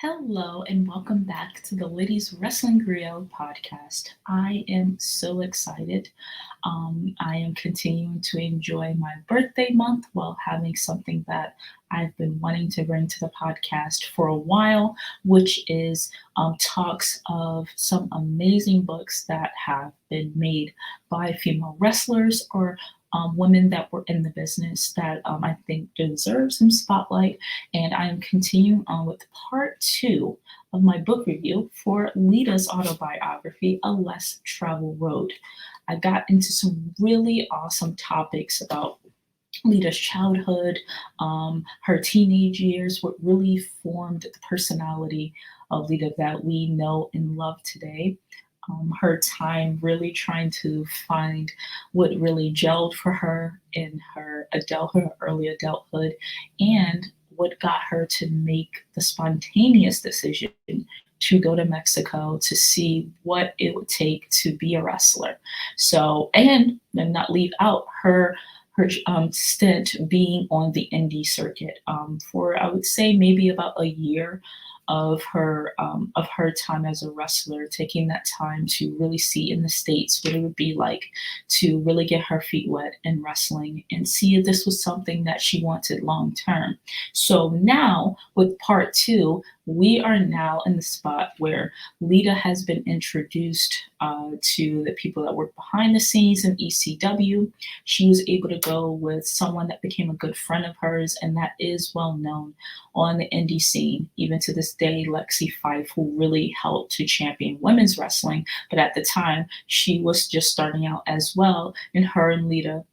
Hello and welcome back to the Ladies Wrestling Griot podcast. I am so excited. I am continuing to enjoy my birthday month while having something that I've been wanting to bring to the podcast for a while, which is talks of some amazing books that have been made by female wrestlers or women that were in the business that I think deserve some spotlight. And I am continuing on with part two of my book review for Lita's autobiography, A Less Traveled Road. I got into some really awesome topics about Lita's childhood, her teenage years, what really formed the personality of Lita that we know and love today. Her time really trying to find what really gelled for her in her early adulthood, and what got her to make the spontaneous decision to go to Mexico to see what it would take to be a wrestler. So, and then not leave out her stint being on the indie circuit for I would say maybe about a year of her time as a wrestler, taking that time to really see in the States what it would be like to really get her feet wet in wrestling and see if this was something that she wanted long term. So now with part two, we are now in the spot where Lita has been introduced to the people that work behind the scenes in ECW. She was able to go with someone that became a good friend of hers and that is well known on the indie scene, even to this day, Lexi Fife, who really helped to champion women's wrestling. But at the time, she was just starting out as well, and her and Lita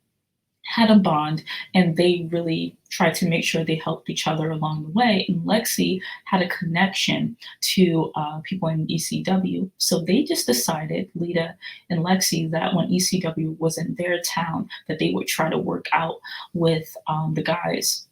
had a bond and they really tried to make sure they helped each other along the way. And Lexi had a connection to people in ECW. So they just decided, Lita and Lexi, that when ECW was in their town, that they would try to work out with the guys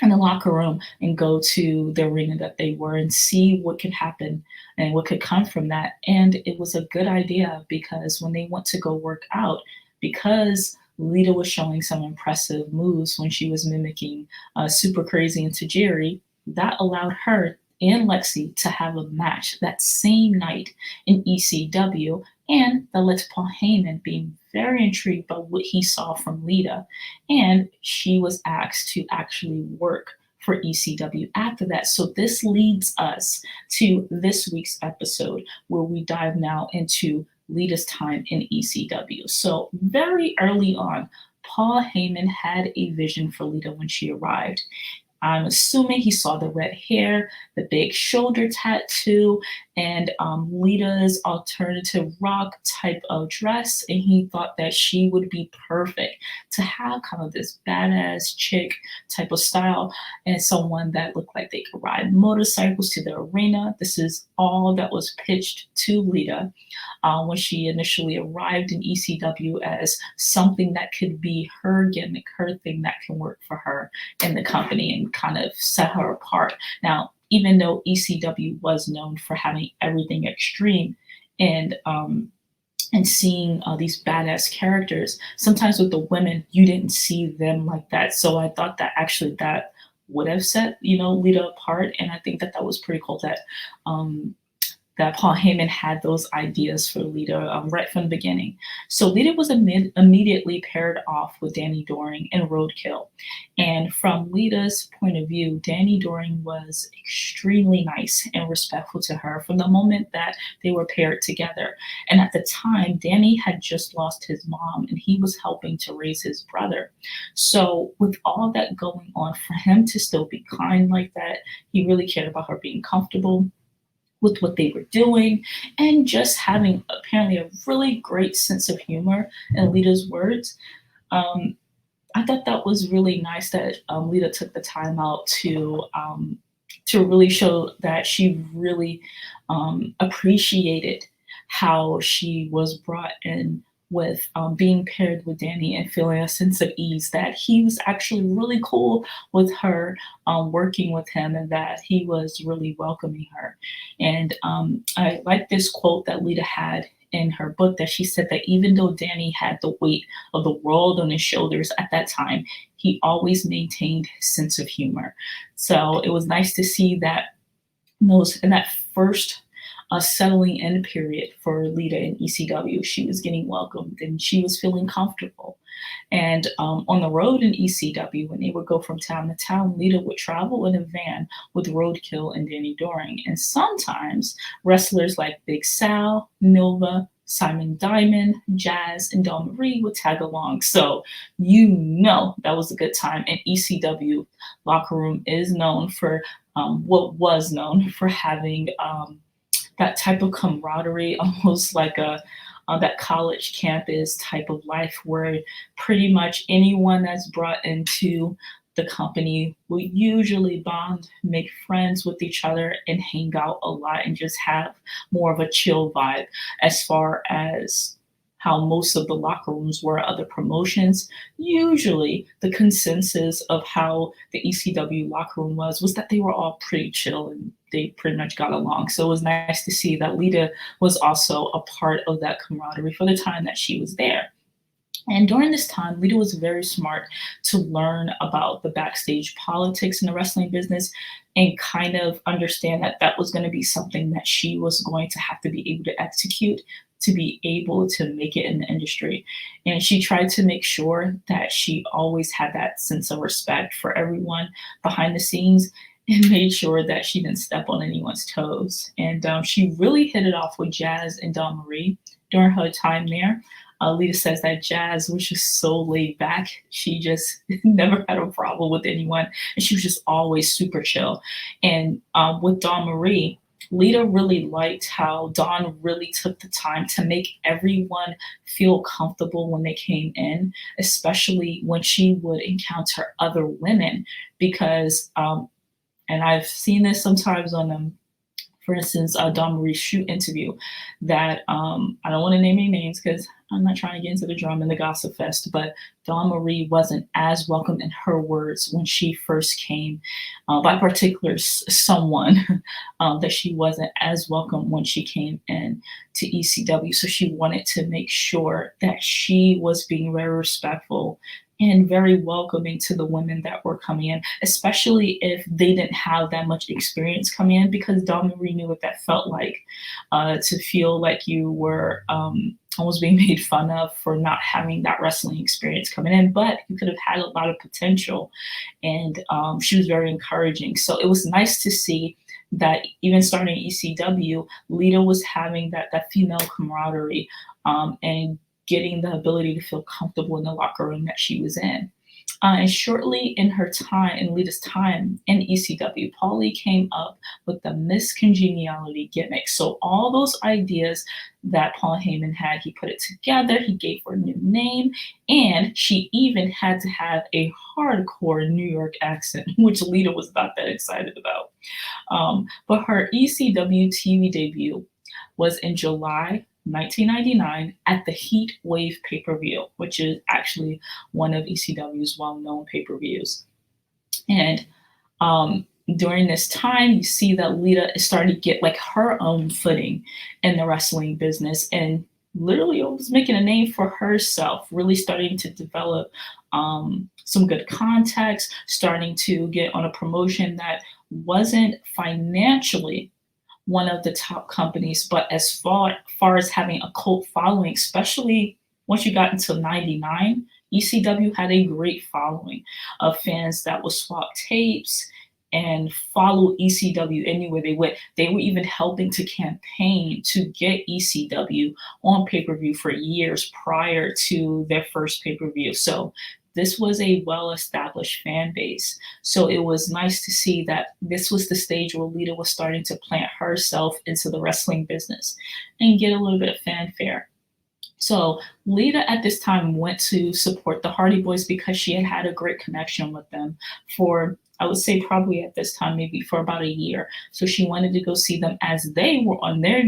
in the locker room and go to the arena that they were and see what could happen and what could come from that. And it was a good idea because when they went to go work out, because Lita was showing some impressive moves when she was mimicking Super Crazy and Tajiri, that allowed her and Lexi to have a match that same night in ECW, and that led to Paul Heyman being very intrigued by what he saw from Lita, and she was asked to actually work for ECW after that. So this leads us to this week's episode where we dive now into Lita's time in ECW. So very early on, Paul Heyman had a vision for Lita when she arrived. I'm assuming he saw the red hair, the big shoulder tattoo, and Lita's alternative rock type of dress. And he thought that she would be perfect to have kind of this badass chick type of style and someone that looked like they could ride motorcycles to the arena. This is all that was pitched to Lita when she initially arrived in ECW as something that could be her gimmick, her thing that can work for her in the company and kind of set her apart. Now, even though ECW was known for having everything extreme and seeing these badass characters, sometimes with the women, you didn't see them like that. So I thought that actually that would have set, Lita apart. And I think that that was pretty cool that Paul Heyman had those ideas for Lita right from the beginning. So Lita was immediately paired off with Danny Doring in Roadkill. And from Lita's point of view, Danny Doring was extremely nice and respectful to her from the moment that they were paired together. And at the time, Danny had just lost his mom and he was helping to raise his brother. So with all that going on, for him to still be kind like that, he really cared about her being comfortable with what they were doing and just having apparently a really great sense of humor in Lita's words. I thought that was really nice that Lita took the time out to really show that she really appreciated how she was brought in with being paired with Danny and feeling a sense of ease, that he was actually really cool with her working with him and that he was really welcoming her. And I like this quote that Lita had in her book, that she said that even though Danny had the weight of the world on his shoulders at that time, he always maintained his sense of humor. So it was nice to see that in that first settling in period for Lita in ECW, she was getting welcomed and she was feeling comfortable. And on the road in ECW, when they would go from town to town, Lita would travel in a van with Roadkill and Danny Doring. And sometimes wrestlers like Big Sal, Nova, Simon Diamond, Jazz, and Dawn Marie would tag along. So that was a good time. And ECW locker room is known for what was known for having that type of camaraderie, almost like a that college campus type of life where pretty much anyone that's brought into the company will usually bond, make friends with each other, and hang out a lot and just have more of a chill vibe as far as how most of the locker rooms were other promotions. Usually, the consensus of how the ECW locker room was that they were all pretty chill and they pretty much got along. So it was nice to see that Lita was also a part of that camaraderie for the time that she was there. And during this time, Lita was very smart to learn about the backstage politics in the wrestling business and kind of understand that that was going to be something that she was going to have to be able to execute to be able to make it in the industry. And she tried to make sure that she always had that sense of respect for everyone behind the scenes and made sure that she didn't step on anyone's toes. And she really hit it off with Jazz and Dawn Marie during her time there. Lita says that Jazz was just so laid back. She just never had a problem with anyone, and she was just always super chill. And with Dawn Marie, Lita really liked how Dawn really took the time to make everyone feel comfortable when they came in, especially when she would encounter other women. Because, and I've seen this sometimes on for instance, Dawn Marie's shoot interview that I don't want to name any names because I'm not trying to get into the drama and the gossip fest, but Dawn Marie wasn't as welcome in her words when she first came by particular someone that she wasn't as welcome when she came in to ECW. So she wanted to make sure that she was being very respectful and very welcoming to the women that were coming in, especially if they didn't have that much experience coming in, because Dawn Marie knew what that felt like to feel like you were almost being made fun of for not having that wrestling experience coming in, but you could have had a lot of potential. And she was very encouraging. So it was nice to see that even starting ECW, Lita was having that female camaraderie and getting the ability to feel comfortable in the locker room that she was in. And shortly in Lita's time in ECW, Paulie came up with the Miss Congeniality gimmick. So all those ideas that Paul Heyman had, he put it together, he gave her a new name, and she even had to have a hardcore New York accent, which Lita was not that excited about. But her ECW TV debut was in July 1999 at the Heat Wave pay-per-view, which is actually one of ECW's well-known pay-per-views. And during this time, you see that Lita is starting to get like her own footing in the wrestling business and literally was making a name for herself, really starting to develop some good contacts, starting to get on a promotion that wasn't financially one of the top companies, but as far as having a cult following, especially once you got into 99, ECW had a great following of fans that would swap tapes and follow ECW anywhere they went. They were even helping to campaign to get ECW on pay-per-view for years prior to their first pay-per-view. So this was a well-established fan base. So it was nice to see that this was the stage where Lita was starting to plant herself into the wrestling business and get a little bit of fanfare. So Lita at this time went to support the Hardy Boys because she had had a great connection with them for, I would say probably at this time, maybe for about a year. So she wanted to go see them as they were on their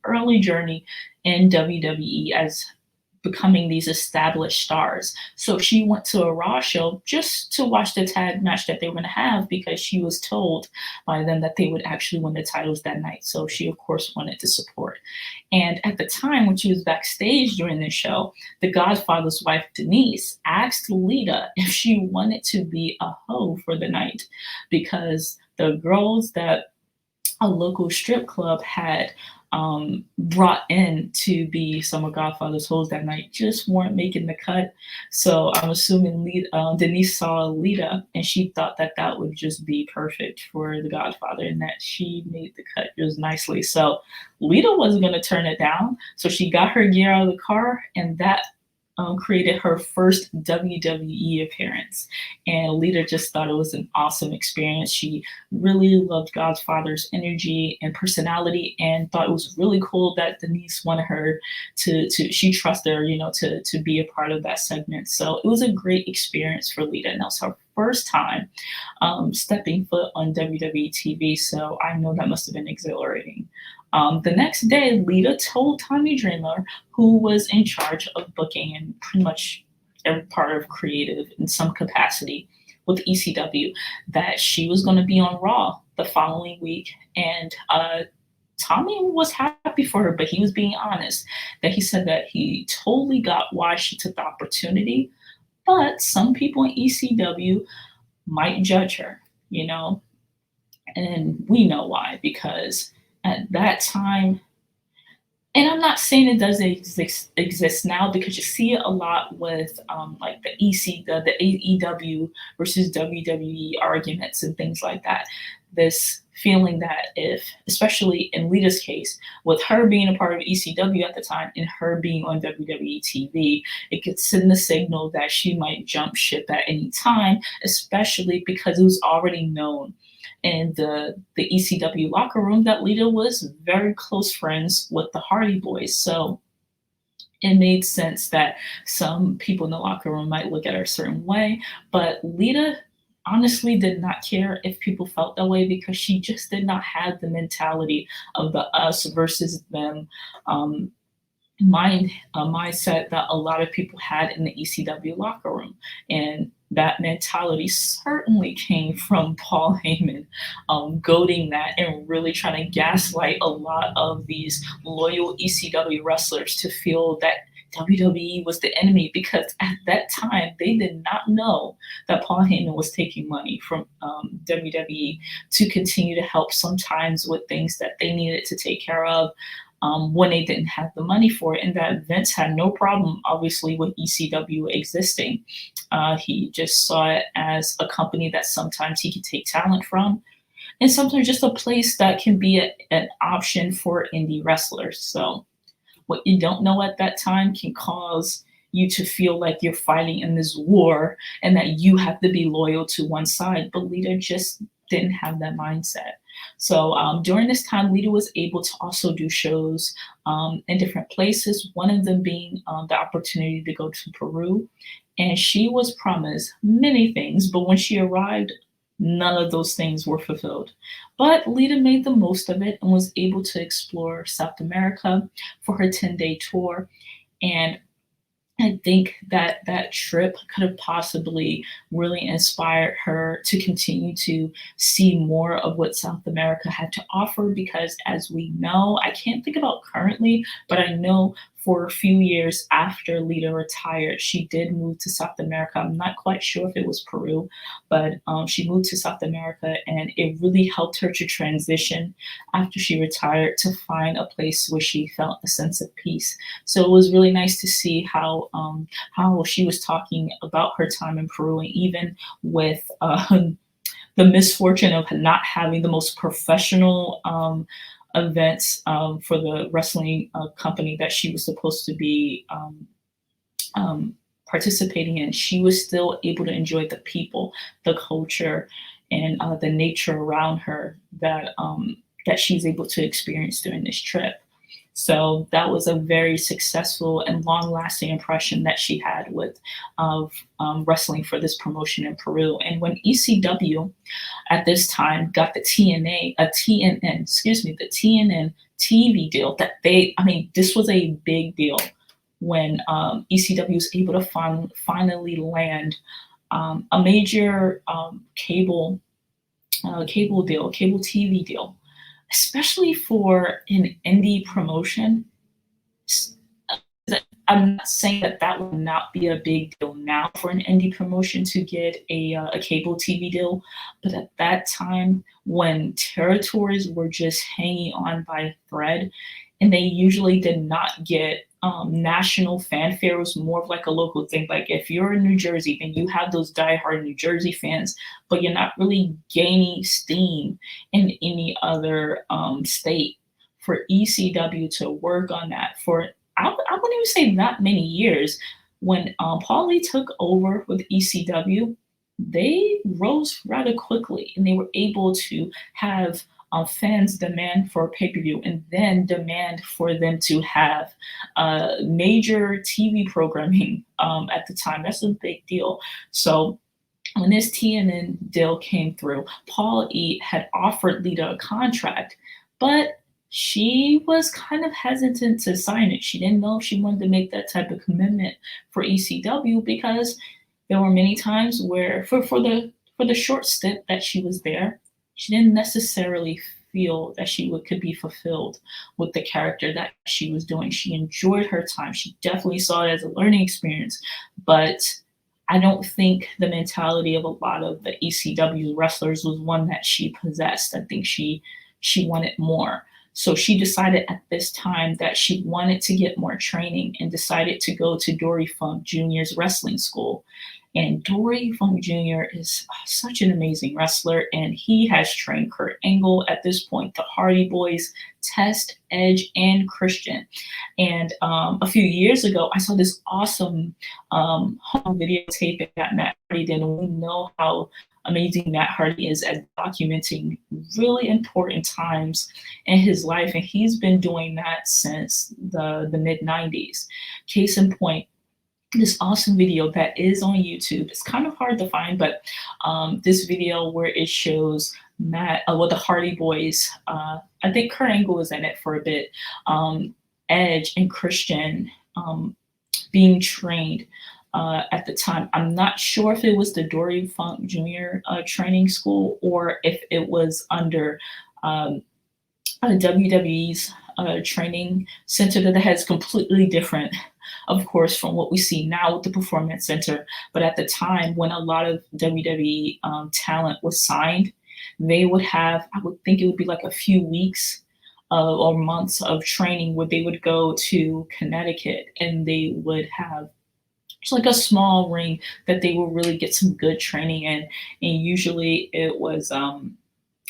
early journey in WWE as becoming these established stars. So she went to a Raw show just to watch the tag match that they were going to have because she was told by them that they would actually win the titles that night. So she, of course, wanted to support. And at the time when she was backstage during the show, the Godfather's wife, Denise, asked Lita if she wanted to be a hoe for the night because the girls that a local strip club had brought in to be some of Godfather's hoes that night just weren't making the cut. So I'm assuming Denise saw Lita and she thought that that would just be perfect for the Godfather and that she made the cut just nicely. So Lita wasn't going to turn it down. So she got her gear out of the car and that created her first WWE appearance. And Lita just thought it was an awesome experience. She really loved Godfather's energy and personality and thought it was really cool that Denise wanted her to she trusted her, to be a part of that segment. So it was a great experience for Lita. And that was her first time stepping foot on WWE TV. So I know that must have been exhilarating. The next day, Lita told Tommy Dreamer, who was in charge of booking and pretty much every part of creative in some capacity with ECW, that she was going to be on Raw the following week. And Tommy was happy for her, but he was being honest that he said that he totally got why she took the opportunity, but some people in ECW might judge her, you know, and we know why, because at that time, and I'm not saying it doesn't exist now because you see it a lot with like the AEW versus WWE arguments and things like that. This feeling that if, especially in Lita's case, with her being a part of ECW at the time and her being on WWE TV, it could send the signal that she might jump ship at any time, especially because it was already known in the ECW locker room that Lita was very close friends with the Hardy Boys. So it made sense that some people in the locker room might look at her a certain way. But Lita honestly did not care if people felt that way because she just did not have the mentality of the us versus them um, mindset that a lot of people had in the ECW locker room. And that mentality certainly came from Paul Heyman goading that and really trying to gaslight a lot of these loyal ECW wrestlers to feel that WWE was the enemy because at that time they did not know that Paul Heyman was taking money from WWE to continue to help sometimes with things that they needed to take care of when they didn't have the money for it, and that Vince had no problem, obviously, with ECW existing. He just saw it as a company that sometimes he could take talent from, and sometimes just a place that can be an option for indie wrestlers. So, what you don't know at that time can cause you to feel like you're fighting in this war and that you have to be loyal to one side. But Lita just didn't have that mindset. So during this time, Lita was able to also do shows in different places, one of them being the opportunity to go to Peru. And she was promised many things, but when she arrived, none of those things were fulfilled. But Lita made the most of it and was able to explore South America for her 10-day tour. And I think that that trip could have possibly really inspired her to continue to see more of what South America had to offer because, as we know, I can't think about currently, but I know for a few years after Lita retired, she did move to South America. I'm not quite sure if it was Peru, but she moved to South America and it really helped her to transition after she retired to find a place where she felt a sense of peace. So it was really nice to see how she was talking about her time in Peru, and even with the misfortune of not having the most professional events for the wrestling company that she was supposed to be participating in, she was still able to enjoy the people, the culture, and the nature around her that she's able to experience during this trip. So that was a very successful and long-lasting impression that she had with of wrestling for this promotion in Peru. And when ECW at this time got the the TNN TV deal, that this was a big deal when ECW was able to finally land a major cable TV deal, especially for an indie promotion. I'm not saying that that would not be a big deal now for an indie promotion to get a cable TV deal, but at that time when territories were just hanging on by a thread, and they usually did not get national fanfare, it was more of like a local thing. Like if you're in New Jersey, then you have those diehard New Jersey fans, but you're not really gaining steam in any other state. For ECW to work on that for I wouldn't even say that many years. When Paulie took over with ECW, they rose rather quickly and they were able to have fans demand for pay-per-view and then demand for them to have major TV programming at the time. That's a big deal. So when this TNN deal came through, Paul E had offered Lita a contract, but she was kind of hesitant to sign it. She didn't know if she wanted to make that type of commitment for ECW because there were many times where for the short stint that she was there, she didn't necessarily feel that could be fulfilled with the character that she was doing. She enjoyed her time. She definitely saw it as a learning experience, but I don't think the mentality of a lot of the ECW wrestlers was one that she possessed. I think she wanted more. So she decided at this time that she wanted to get more training and decided to go to Dory Funk Jr.'s wrestling school. And Dory Funk Jr. is such an amazing wrestler, and he has trained Kurt Angle at this point, the Hardy Boys, Test, Edge, and Christian. And a few years ago, I saw this awesome home videotape that Matt Hardy did, and we know how amazing Matt Hardy is at documenting really important times in his life, and he's been doing that since the mid 90s. Case in point, this awesome video that is on YouTube. It's kind of hard to find, but this video where it shows Matt, the Hardy Boys, I think Kurt Angle was in it for a bit, Edge and Christian being trained at the time. I'm not sure if it was the Dory Funk Jr. Training school or if it was under WWE's training center that has completely different, of course, from what we see now with the Performance Center. But at the time when a lot of WWE talent was signed, they would have, I would think it would be like a few weeks or months of training where they would go to Connecticut and they would have just like a small ring that they would really get some good training in. And usually it was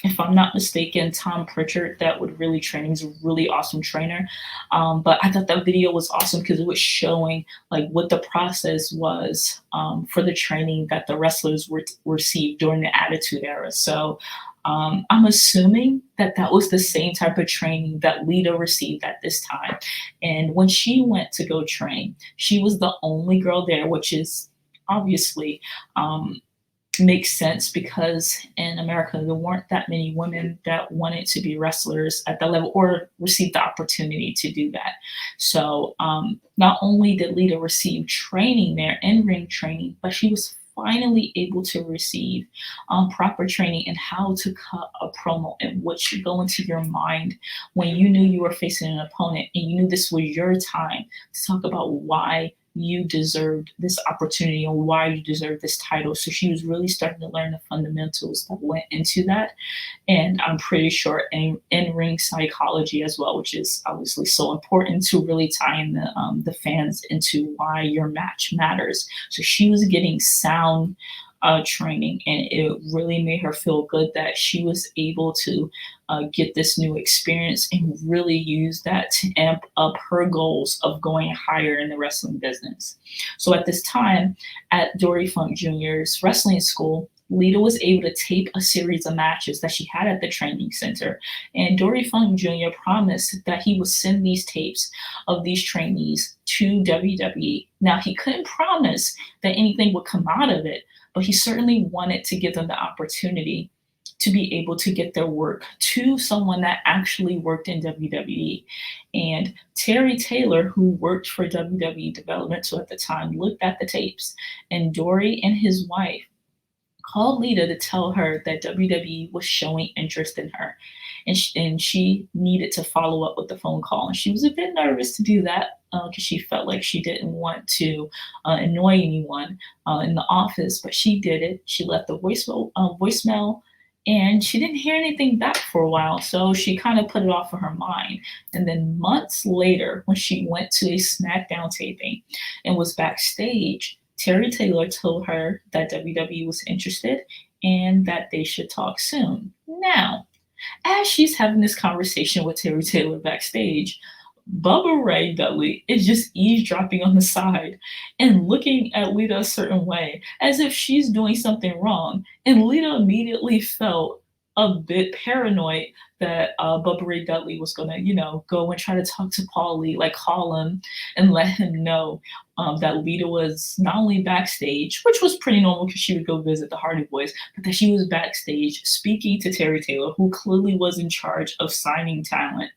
if I'm not mistaken, Tom Pritchard that would really train. He's a really awesome trainer. But I thought that video was awesome because it was showing like what the process was for the training that the wrestlers received during the Attitude Era. So I'm assuming that that was the same type of training that Lita received at this time. And when she went to go train, she was the only girl there, which is obviously makes sense because in America, there weren't that many women that wanted to be wrestlers at that level or received the opportunity to do that. So not only did Lita receive training there, in-ring training, but she was finally able to receive proper training in how to cut a promo and what should go into your mind when you knew you were facing an opponent and you knew this was your time to talk about why you deserved this opportunity and why you deserve this title. So she was really starting to learn the fundamentals that went into that. And I'm pretty sure in-ring psychology as well, which is obviously so important to really tie in the fans into why your match matters. So she was getting sound training, and it really made her feel good that she was able to get this new experience and really use that to amp up her goals of going higher in the wrestling business. So at this time at Dory Funk Jr.'s wrestling school, Lita was able to tape a series of matches that she had at the training center. And Dory Funk Jr. promised that he would send these tapes of these trainees to WWE. Now, he couldn't promise that anything would come out of it, but he certainly wanted to give them the opportunity to be able to get their work to someone that actually worked in WWE. And Terry Taylor, who worked for WWE Developmental at the time, looked at the tapes, and Dory and his wife called Lita to tell her that WWE was showing interest in her. and she needed to follow up with the phone call. And she was a bit nervous to do that because she felt like she didn't want to annoy anyone in the office, but she did it. She left the voicemail and she didn't hear anything back for a while. So she kind of put it off of her mind. And then months later, when she went to a SmackDown taping and was backstage, Terry Taylor told her that WWE was interested and that they should talk soon. Now, as she's having this conversation with Terry Taylor backstage, Bubba Ray Dudley is just eavesdropping on the side and looking at Lita a certain way, as if she's doing something wrong. And Lita immediately felt a bit paranoid that Bubba Ray Dudley was gonna, go and try to talk to Paulie, like call him and let him know that Lita was not only backstage, which was pretty normal because she would go visit the Hardy Boys, but that she was backstage speaking to Terry Taylor, who clearly was in charge of signing talent,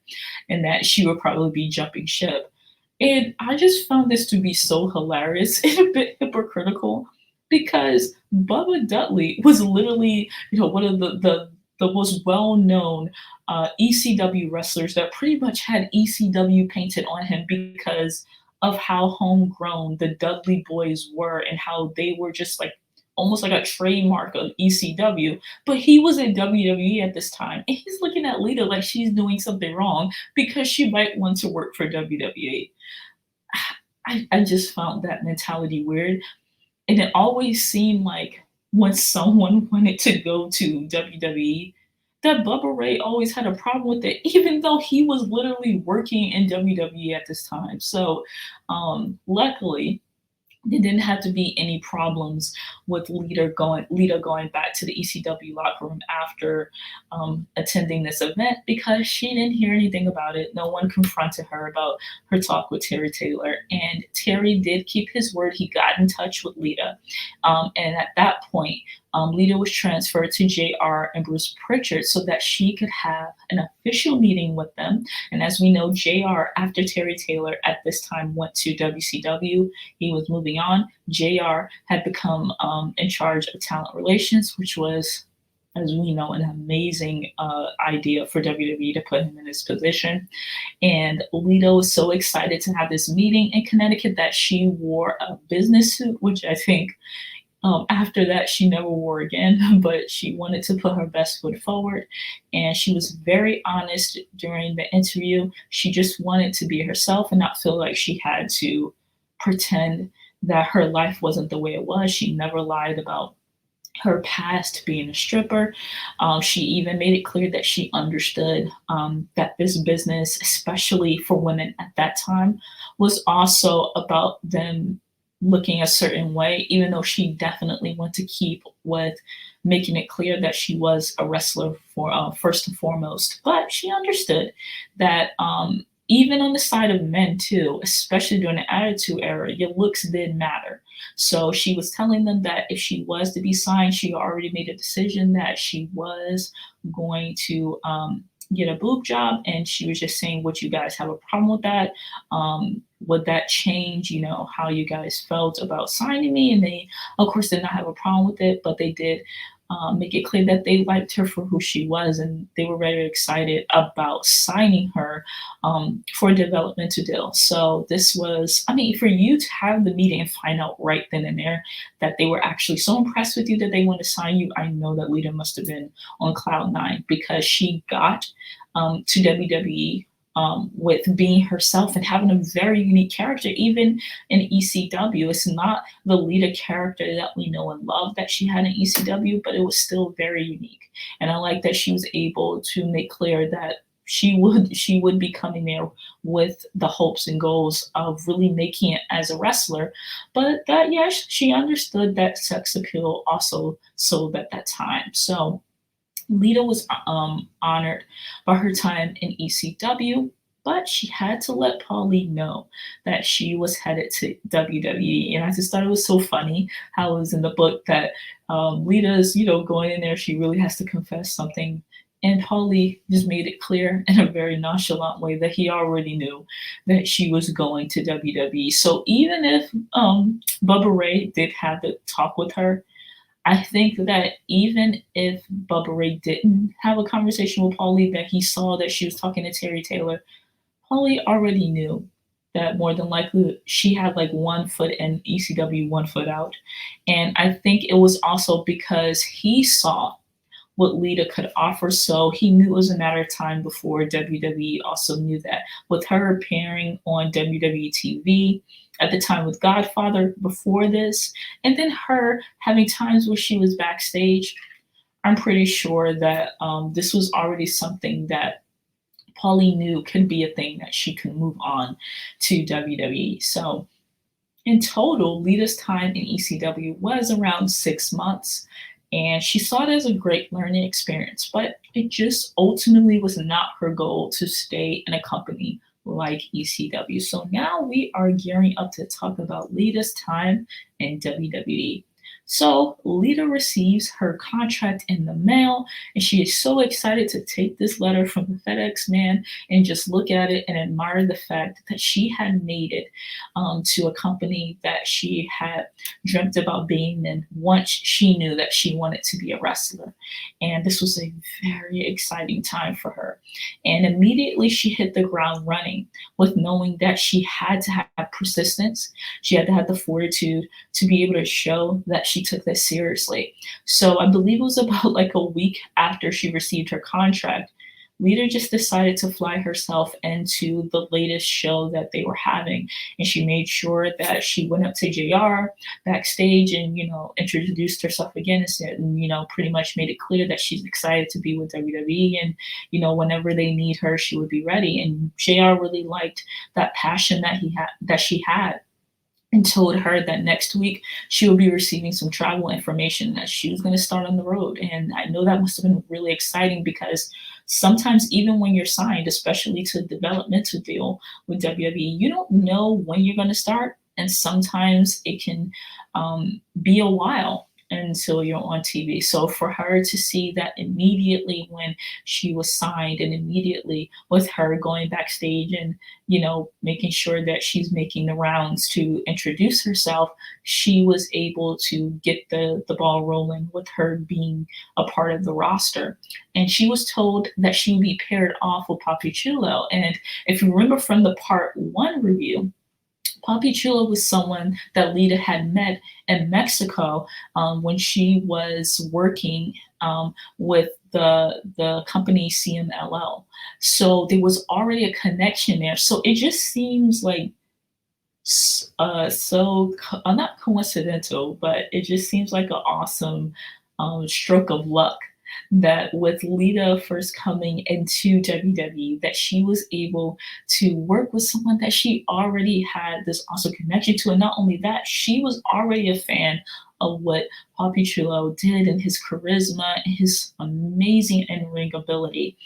and that she would probably be jumping ship. And I just found this to be so hilarious and a bit hypocritical because Bubba Dudley was literally, one of the most well-known ECW wrestlers that pretty much had ECW painted on him because of how homegrown the Dudley boys were and how they were just like almost like a trademark of ECW. But he was in WWE at this time, and he's looking at Lita like she's doing something wrong because she might want to work for WWE. I just found that mentality weird. And it always seemed like when someone wanted to go to WWE, that Bubba Ray always had a problem with it, even though he was literally working in WWE at this time. So, luckily, there didn't have to be any problems with Lita going back to the ECW locker room after attending this event because she didn't hear anything about it. No one confronted her about her talk with Terry Taylor, and Terry did keep his word. He got in touch with Lita, and at that point, Lita was transferred to JR and Bruce Pritchard so that she could have an official meeting with them. And as we know, JR, after Terry Taylor at this time went to WCW, he was moving on. JR had become in charge of talent relations, which was, as we know, an amazing idea for WWE to put him in this position. And Lita was so excited to have this meeting in Connecticut that she wore a business suit, which I think after that, she never wore again, but she wanted to put her best foot forward. And she was very honest during the interview. She just wanted to be herself and not feel like she had to pretend that her life wasn't the way it was. She never lied about her past being a stripper. She even made it clear that she understood that this business, especially for women at that time, was also about them looking a certain way, even though she definitely wanted to keep with making it clear that she was a wrestler for first and foremost. But she understood that even on the side of men too, especially during the Attitude Era, your looks did matter. So she was telling them that if she was to be signed, she already made a decision that she was going to get a boob job, and she was just saying, would you guys have a problem with that? Would that change, how you guys felt about signing me? And they, of course, did not have a problem with it, but they did make it clear that they liked her for who she was, and they were very excited about signing her for a developmental deal. So this was, for you to have the meeting and find out right then and there that they were actually so impressed with you that they want to sign you, I know that Lita must have been on cloud nine because she got to WWE with being herself and having a very unique character. Even in ECW, it's not the Lita character that we know and love that she had in ECW, but it was still very unique. And I like that she was able to make clear that she would be coming there with the hopes and goals of really making it as a wrestler, but that yes, she understood that sex appeal also sold at that time. So Lita was honored by her time in ECW, but she had to let Paulie know that she was headed to WWE. And I just thought it was so funny how it was in the book that Lita's, going in there, she really has to confess something. And Paulie just made it clear in a very nonchalant way that he already knew that she was going to WWE. So even if Bubba Ray did have the talk with her, I think that even if Bubba Ray didn't have a conversation with Paulie, that he saw that she was talking to Terry Taylor, Paulie already knew that more than likely she had like one foot in ECW, one foot out. And I think it was also because he saw what Lita could offer. So he knew it was a matter of time before WWE also knew that. With her appearing on WWE TV at the time with Godfather before this, and then her having times where she was backstage, I'm pretty sure that this was already something that Paulie knew could be a thing that she could move on to WWE. So in total, Lita's time in ECW was around 6 months, and she saw it as a great learning experience, but it just ultimately was not her goal to stay in a company like ECW. So now we are gearing up to talk about Lita's time in WWE. So Lita receives her contract in the mail, and she is so excited to take this letter from the FedEx man and just look at it and admire the fact that she had made it to a company that she had dreamt about being in once she knew that she wanted to be a wrestler. And this was a very exciting time for her. And immediately she hit the ground running with knowing that she had to have persistence. She had to have the fortitude to be able to show that she took this seriously. So I believe it was about like a week after she received her contract, Lita just decided to fly herself into the latest show that they were having. And she made sure that she went up to JR backstage and, introduced herself again and said, and, pretty much made it clear that she's excited to be with WWE. And, whenever they need her, she would be ready. And JR really liked that passion that she had, and told her that next week she would be receiving some travel information that she was going to start on the road. And I know that must have been really exciting because sometimes, even when you're signed, especially to a developmental deal with WWE, you don't know when you're going to start. And sometimes it can be a while until you're on TV. So for her to see that immediately when she was signed, and immediately with her going backstage and making sure that she's making the rounds to introduce herself, she was able to get the ball rolling with her being a part of the roster. And she was told that she would be paired off with Papi Chulo. And if you remember from the part one review, Papi Chulo was someone that Lita had met in Mexico when she was working with the company CMLL. So there was already a connection there. So it just seems like not coincidental, but it just seems like an awesome stroke of luck that with Lita first coming into WWE, that she was able to work with someone that she already had this awesome connection to. And not only that, she was already a fan of what Papi Chulo did and his charisma and his amazing in-ring ability.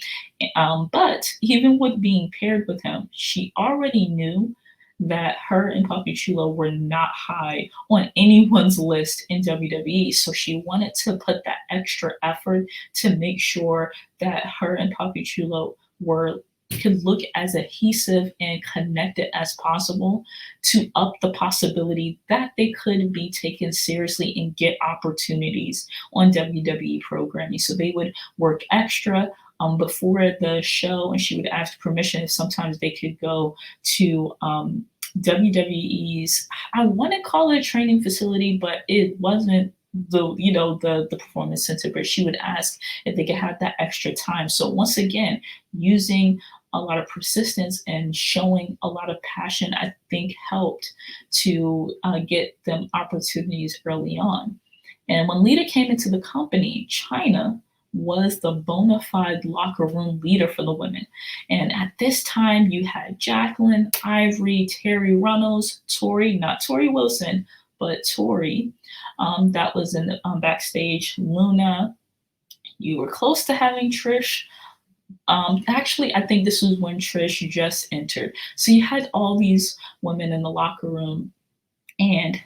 But even with being paired with him, she already knew that her and Papi Chulo were not high on anyone's list in WWE. So she wanted to put that extra effort to make sure that her and Papi Chulo could look as adhesive and connected as possible to up the possibility that they could be taken seriously and get opportunities on WWE programming. So they would work extra before the show, and she would ask permission if sometimes they could go to WWE's, I want to call it a training facility, but it wasn't the performance center, but she would ask if they could have that extra time. So once again, using a lot of persistence and showing a lot of passion, I think helped to get them opportunities early on. And when Lita came into the company, China was the bona fide locker room leader for the women. And at this time, you had Jacqueline, Ivory, Terry Runnels, Tori, not Tori Wilson, but Tori, that was in the backstage. Luna, you were close to having Trish. Actually, I think this was when Trish just entered. So you had all these women in the locker room, and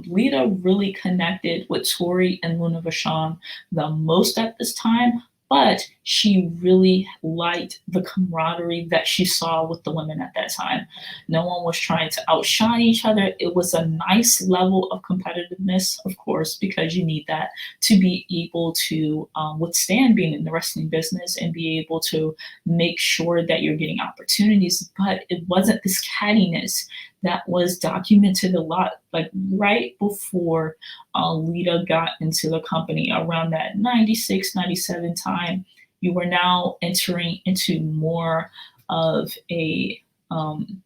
Lita really connected with Tori and Luna Vachon the most at this time, but she really liked the camaraderie that she saw with the women at that time. No one was trying to outshine each other. It was a nice level of competitiveness, of course, because you need that to be able to withstand being in the wrestling business and be able to make sure that you're getting opportunities. But it wasn't this cattiness that was documented a lot, like right before Lita got into the company around that 96, 97 time. You were now entering into more of um,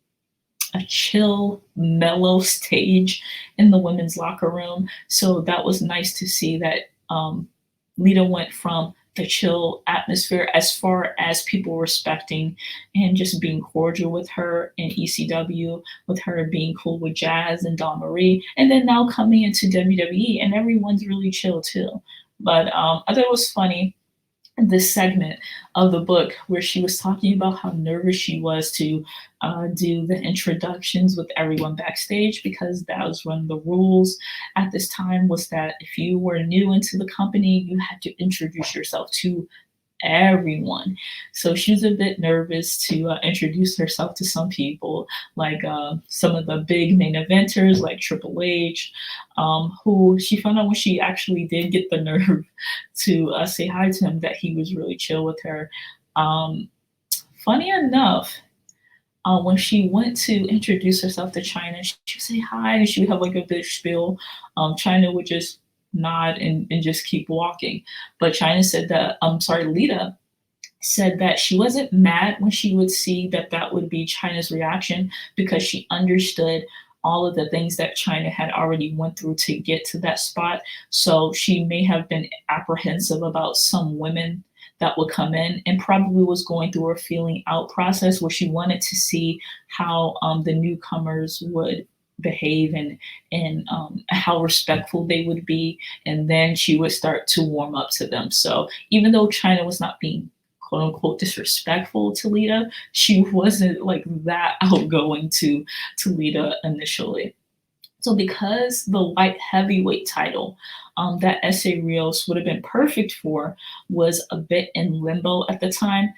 a chill, mellow stage in the women's locker room. So that was nice to see that Lita went from the chill atmosphere as far as people respecting and just being cordial with her in ECW, with her being cool with Jazz and Dawn Marie, and then now coming into WWE and everyone's really chill too. But I thought it was funny this segment of the book where she was talking about how nervous she was to do the introductions with everyone backstage, because that was one of the rules at this time, was that if you were new into the company, you had to introduce yourself to everyone. So she was a bit nervous to introduce herself to some people, like some of the big main eventers, like Triple H, who she found out when she actually did get the nerve to say hi to him that he was really chill with her. Um, Funny enough, when she went to introduce herself to China, she would say hi and she would have like a big spiel. China would just nod and just keep walking. But China said that, I'm sorry, Lita said that she wasn't mad when she would see that that would be China's reaction, because she understood all of the things that China had already went through to get to that spot. So she may have been apprehensive about some women that would come in, and probably was going through a feeling out process where she wanted to see how the newcomers would behave and how respectful they would be, and then she would start to warm up to them. So even though China was not being quote unquote disrespectful to Lita, she wasn't like that outgoing to Lita initially. So because the light heavyweight title that Essa Rios would have been perfect for was a bit in limbo at the time,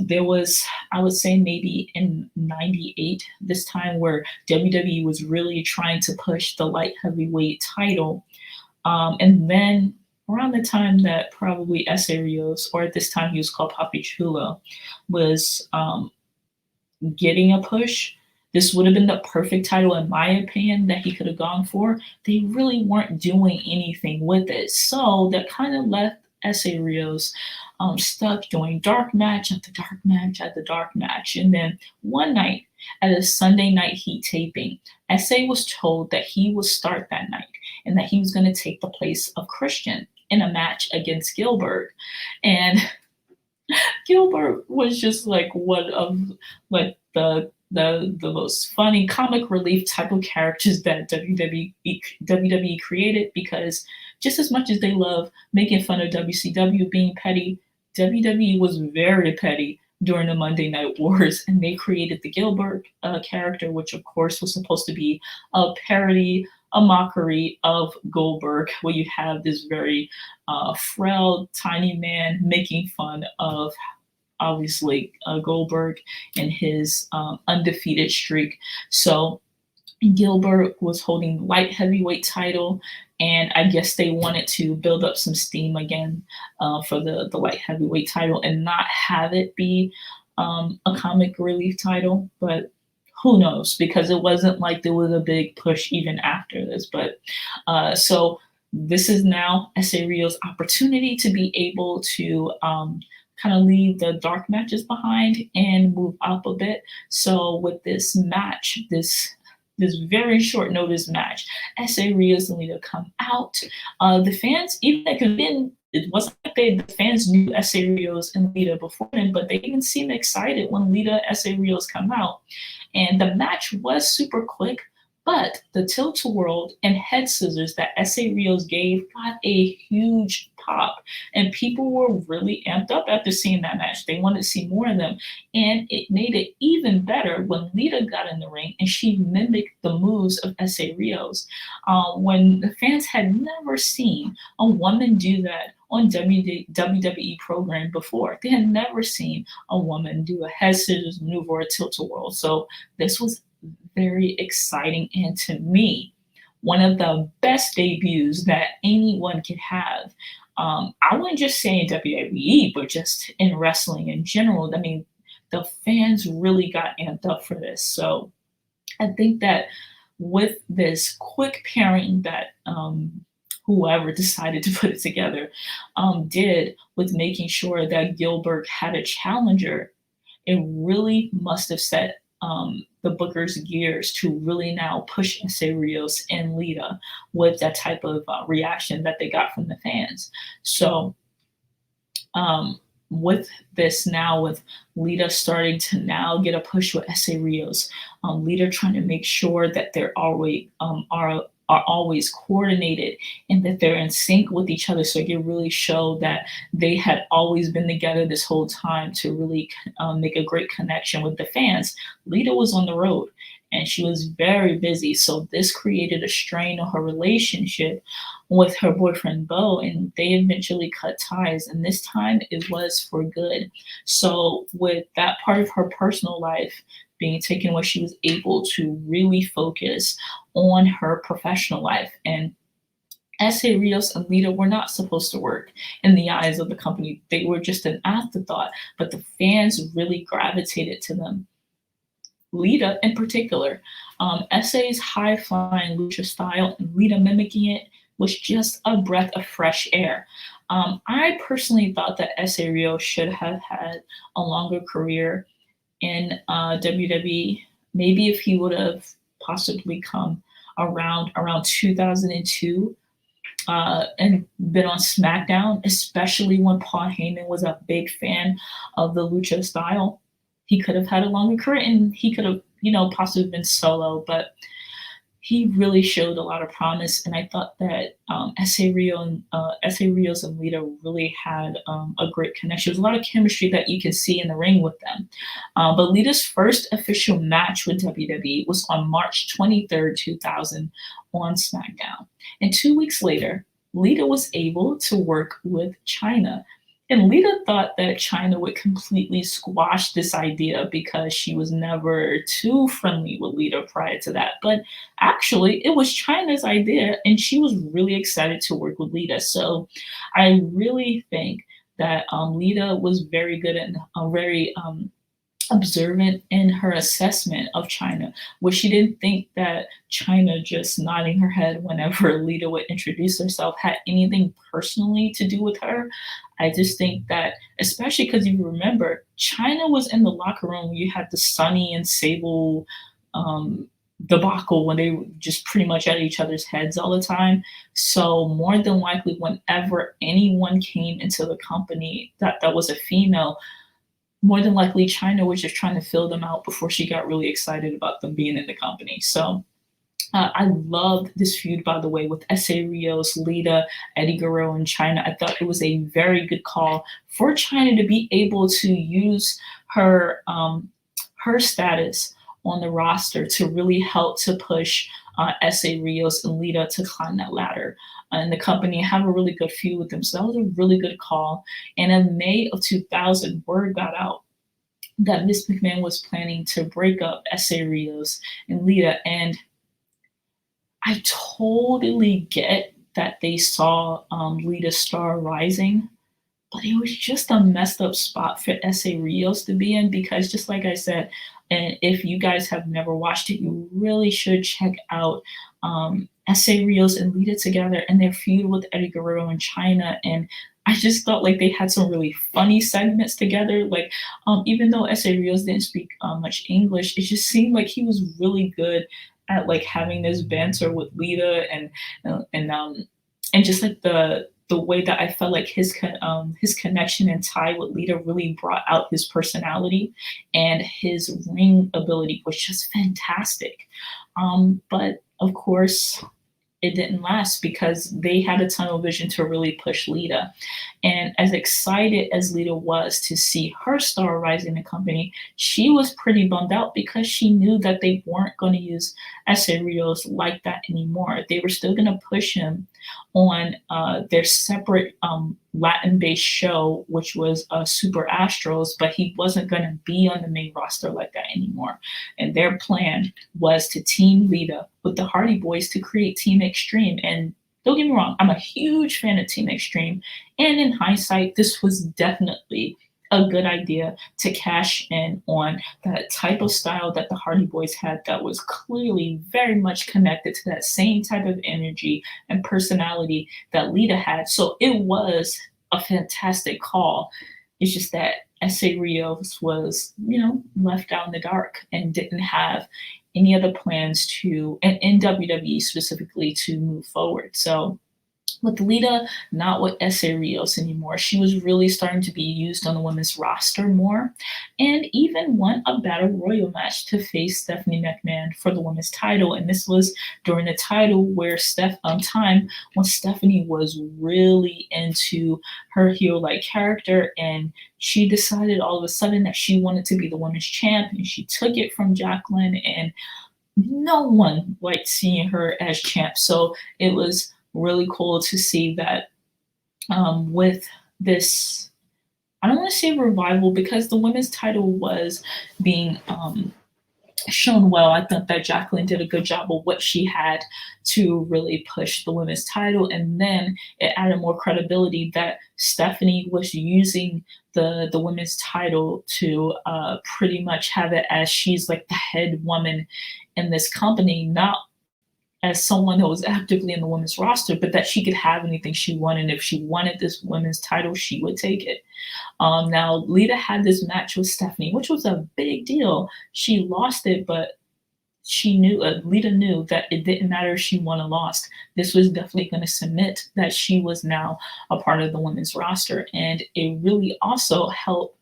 there was, I would say maybe in 98, this time where WWE was really trying to push the light heavyweight title. And then around the time that probably Essa Rios, or at this time he was called Papi Chulo, was getting a push, this would have been the perfect title, in my opinion, that he could have gone for. They really weren't doing anything with it. So that kind of left Essa Rios stuck doing dark match after dark match after dark match. And then one night at a Sunday Night Heat taping, Essa was told that he would start that night and that he was going to take the place of Christian in a match against Gilbert. And Gilbert was just like one of like the most funny comic relief type of characters that WWE created, because just as much as they love making fun of WCW being petty, WWE was very petty during the Monday Night Wars, and they created the Gilbert character, which of course was supposed to be a parody, a mockery of Goldberg, where you have this very frail, tiny man making fun of obviously Goldberg and his undefeated streak. So Gilbert was holding light heavyweight title, and I guess they wanted to build up some steam again for the light heavyweight title and not have it be a comic relief title. But who knows? Because it wasn't like there was a big push even after this. But so this is now Essa Rios' opportunity to be able to kind of leave the dark matches behind and move up a bit. So with this match, this very short notice match, Essa Rios and Lita come out. The fans, even like it wasn't like the fans knew Essa Rios and Lita before then, but they even seemed excited when Lita and Essa Rios come out. And the match was super quick, but the tilt-a-whirl and head scissors that Essa Rios gave got a huge pop. And people were really amped up after seeing that match. They wanted to see more of them. And it made it even better when Lita got in the ring and she mimicked the moves of Essa Rios. When the fans had never seen a woman do that on WWE program before. They had never seen a woman do a head scissors maneuver or a tilt-a-whirl. So this was very exciting, and to me, one of the best debuts that anyone could have. I wouldn't just say in WWE, but just in wrestling in general. I mean, the fans really got amped up for this. So I think that with this quick pairing that whoever decided to put it together did with making sure that Gilbert had a challenger, it really must have set the Booker's gears to really now push Essa Rios and Lita with that type of reaction that they got from the fans. So um, with this now, with Lita starting to now get a push with Essa Rios, Lita trying to make sure that they're always are always coordinated and that they're in sync with each other. So it really showed that they had always been together this whole time to really make a great connection with the fans. Lita was on the road and she was very busy. So this created a strain on her relationship with her boyfriend Bo, and they eventually cut ties. And this time it was for good. So with that part of her personal life being taken away, she was able to really focus on her professional life. And Essa Rios and Lita were not supposed to work in the eyes of the company. They were just an afterthought, but the fans really gravitated to them. Lita in particular, Essay's high flying lucha style and Lita mimicking it was just a breath of fresh air. I personally thought that Essay Rio should have had a longer career in WWE. Maybe if he would have possibly come around 2002 and been on SmackDown, especially when Paul Heyman was a big fan of the lucha style. He could have had a longer career and he could have, possibly been solo, but he really showed a lot of promise. And I thought that Essa Rios and Lita really had a great connection. There's a lot of chemistry that you can see in the ring with them. But Lita's first official match with WWE was on March 23rd, 2000 on SmackDown. And 2 weeks later, Lita was able to work with China. And Lita thought that China would completely squash this idea because she was never too friendly with Lita prior to that. But actually, it was China's idea, and she was really excited to work with Lita. So I really think that Lita was very good and very observant in her assessment of China, where she didn't think that China just nodding her head whenever Lita would introduce herself had anything personally to do with her. I just think that, especially because you remember, China was in the locker room. You had the Sunny and Sable debacle when they were just pretty much at each other's heads all the time. So more than likely, whenever anyone came into the company that was a female, more than likely China was just trying to fill them out before she got really excited about them being in the company. So I loved this feud, by the way, with Essa Rios, Lita, Eddie Guerrero, and China. I thought it was a very good call for China to be able to use her status on the roster to really help to push Essa Rios and Lita to climb that ladder in the company and have a really good feud with them. So that was a really good call. And in May of 2000, word got out that Miss McMahon was planning to break up Essa Rios and Lita. And I totally get that they saw Lita's star rising, but it was just a messed up spot for Essa Rios to be in because, just like I said, and if you guys have never watched it, you really should check out Essa Rios and Lita together and their feud with Eddie Guerrero in China. And I just thought like they had some really funny segments together. Like even though Essa Rios didn't speak much English, it just seemed like he was really good at like having this banter with Lita and just like the way that I felt like his connection and tie with Lita really brought out his personality, and his ring ability was just fantastic. But of course, it didn't last because they had a tunnel vision to really push Lita. And as excited as Lita was to see her star rise in the company, she was pretty bummed out because she knew that they weren't going to use Essa Rios like that anymore. They were still going to push him on their separate Latin-based show, which was Super Astros, but he wasn't going to be on the main roster like that anymore. And their plan was to team Lita with the Hardy Boys to create Team Extreme. And don't get me wrong, I'm a huge fan of Team Extreme. And in hindsight, this was definitely a good idea to cash in on that type of style that the Hardy Boys had that was clearly very much connected to that same type of energy and personality that Lita had. So it was a fantastic call. It's just that SA Rios was, left out in the dark and didn't have any other plans to, and in WWE specifically, to move forward. So with Lita not with SA Rios anymore, she was really starting to be used on the women's roster more, and even won a battle royal match to face Stephanie McMahon for the women's title. And this was during the title where time when Stephanie was really into her heel-like character, and she decided all of a sudden that she wanted to be the women's champ, and she took it from Jacqueline, and no one liked seeing her as champ. So it was really cool to see that with this, I don't want to say revival because the women's title was being shown well. I thought that Jacqueline did a good job of what she had to really push the women's title. And then it added more credibility that Stephanie was using the women's title to pretty much have it as she's like the head woman in this company, not as someone that was actively in the women's roster, but that she could have anything she wanted. If she wanted this women's title, she would take it. Now, Lita had this match with Stephanie, which was a big deal. She lost it, but Lita knew that it didn't matter if she won or lost. This was definitely going to cement that she was now a part of the women's roster. And it really also helped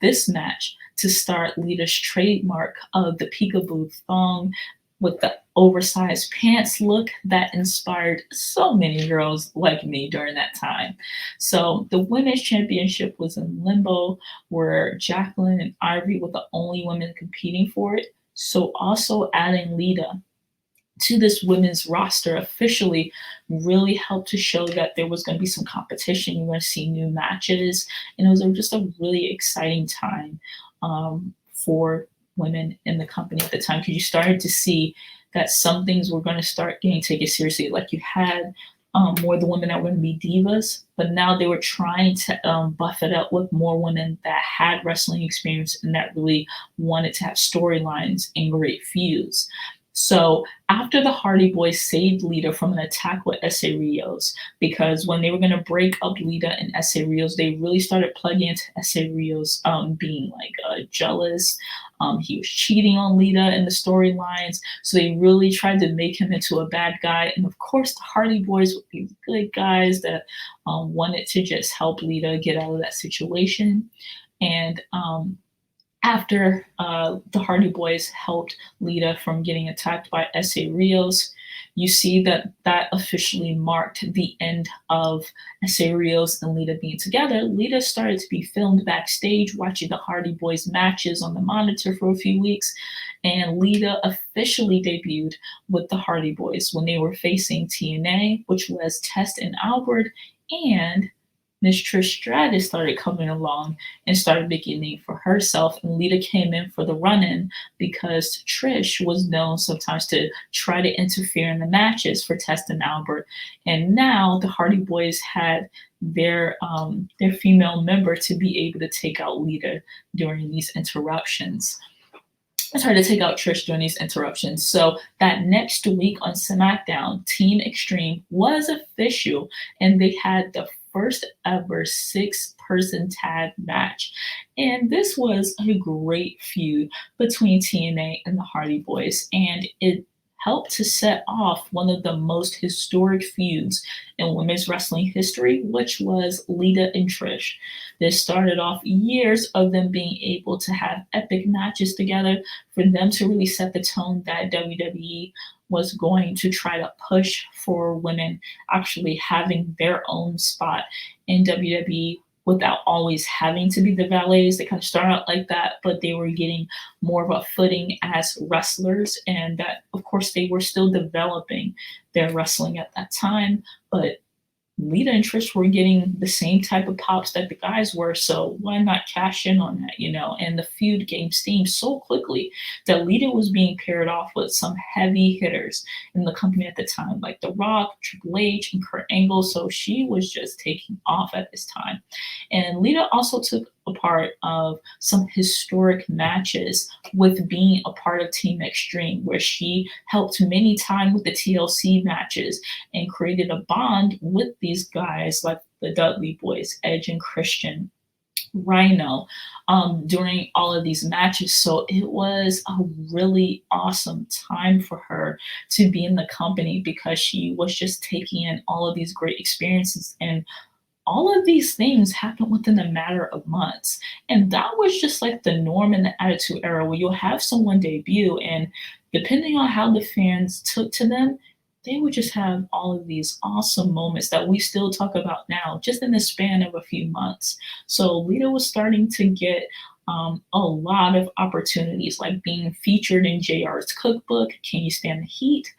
this match to start Lita's trademark of the peekaboo thong with the oversized pants look that inspired so many girls like me during that time. So the women's championship was in limbo, where Jacqueline and Ivory were the only women competing for it. So also adding Lita to this women's roster officially really helped to show that there was going to be some competition. You're going to see new matches, and it was just a really exciting time for women in the company at the time, because you started to see that some things were going to start getting taken seriously. Like you had more of the women that were going to be divas, but now they were trying to buff it up with more women that had wrestling experience and that really wanted to have storylines and great feuds. So after the Hardy Boys saved Lita from an attack with SA Rios, because when they were going to break up Lita and SA Rios, they really started plugging into SA Rios being like jealous. He was cheating on Lita in the storylines. So they really tried to make him into a bad guy. And of course, the Hardy Boys were these good guys that wanted to just help Lita get out of that situation. And after the Hardy Boys helped Lita from getting attacked by SA Rios, you see that officially marked the end of SA Rios and Lita being together. Lita started to be filmed backstage watching the Hardy Boys matches on the monitor for a few weeks, and Lita officially debuted with the Hardy Boys when they were facing TNA, which was Test and Albert, and Miss Trish Stratus started coming along and started making a name for herself, and Lita came in for the run-in because Trish was known sometimes to try to interfere in the matches for Test and Albert. And now the Hardy Boys had their female member to be able to take out Lita during these interruptions. To take out Trish during these interruptions. So that next week on SmackDown, Team Extreme was official, and they had the first ever 6-person tag match. And this was a great feud between TNA and the Hardy Boys, and it helped to set off one of the most historic feuds in women's wrestling history, which was Lita and Trish. This started off years of them being able to have epic matches together, for them to really set the tone that WWE was going to try to push for women actually having their own spot in WWE without always having to be the valets. They kind of started out like that, but they were getting more of a footing as wrestlers. And that, of course, they were still developing their wrestling at that time. But Lita and Trish were getting the same type of pops that the guys were, so why not cash in on that, you know? And the feud gained steam so quickly that Lita was being paired off with some heavy hitters in the company at the time, like The Rock, Triple H, and Kurt Angle. So she was just taking off at this time. And Lita also took a part of some historic matches with being a part of Team Extreme, where she helped many times with the TLC matches and created a bond with these guys like the Dudley Boys, Edge and Christian, Rhino, during all of these matches. So it was a really awesome time for her to be in the company because she was just taking in all of these great experiences, and all of these things happened within a matter of months. And that was just like the norm in the Attitude Era, where you'll have someone debut, and depending on how the fans took to them, they would just have all of these awesome moments that we still talk about now, just in the span of a few months. So Lita was starting to get a lot of opportunities, like being featured in JR's cookbook, Can You Stand the Heat?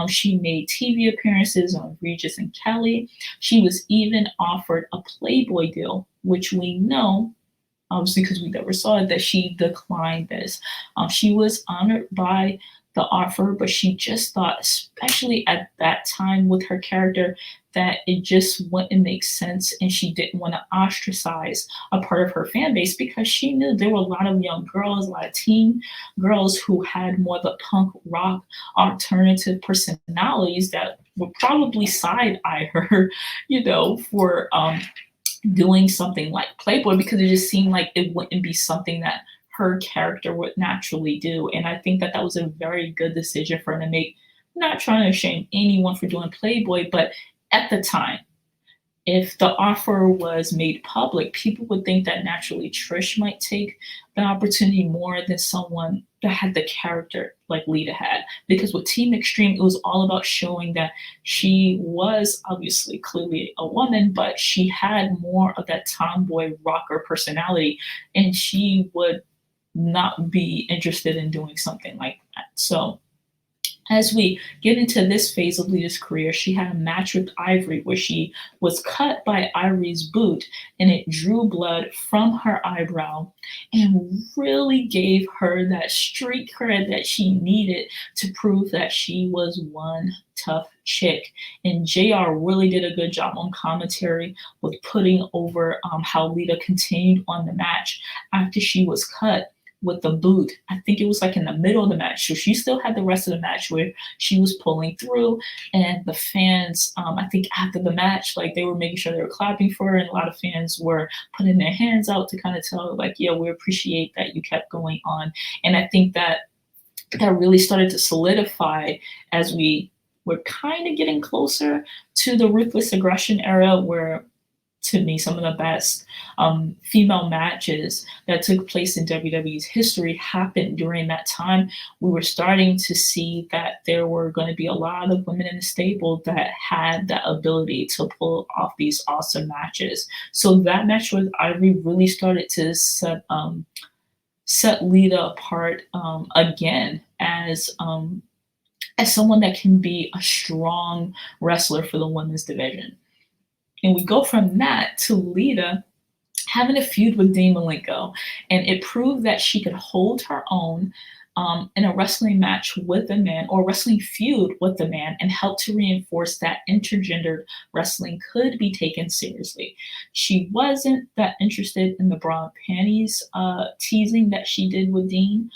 She made TV appearances on Regis and Kelly. She was even offered a Playboy deal, which we know, obviously because we never saw it, that she declined this. She was honored by the offer, but she just thought, especially at that time with her character, that it just wouldn't make sense, and she didn't want to ostracize a part of her fan base because she knew there were a lot of young girls, a lot of teen girls who had more of the punk rock alternative personalities that would probably side eye her, you know, for doing something like Playboy, because it just seemed like it wouldn't be something that her character would naturally do. And I think that that was a very good decision for her to make. Not trying to shame anyone for doing Playboy, but at the time, if the offer was made public, people would think that naturally Trish might take the opportunity more than someone that had the character like Lita had. Because with Team Extreme, it was all about showing that she was obviously clearly a woman, but she had more of that tomboy rocker personality, and she would not be interested in doing something like that. So as we get into this phase of Lita's career, she had a match with Ivory where she was cut by Ivory's boot and it drew blood from her eyebrow and really gave her that street cred that she needed to prove that she was one tough chick. And JR really did a good job on commentary with putting over how Lita continued on the match after she was cut with the boot. I think it was like in the middle of the match. So she still had the rest of the match where she was pulling through, and the fans, I think after the match, like they were making sure they were clapping for her, and a lot of fans were putting their hands out to kind of tell her, like, yeah, we appreciate that you kept going on. And I think that that really started to solidify as we were kind of getting closer to the Ruthless Aggression era, where to me, some of the best female matches that took place in WWE's history happened during that time. We were starting to see that there were going to be a lot of women in the stable that had the ability to pull off these awesome matches. So that match with Ivory really started to set Lita apart again as someone that can be a strong wrestler for the women's division. And we go from that to Lita having a feud with Dean Malenko. And it proved that she could hold her own in a wrestling match with a man, or wrestling feud with a man, and help to reinforce that intergendered wrestling could be taken seriously. She wasn't that interested in the bra and panties teasing that she did with Dean,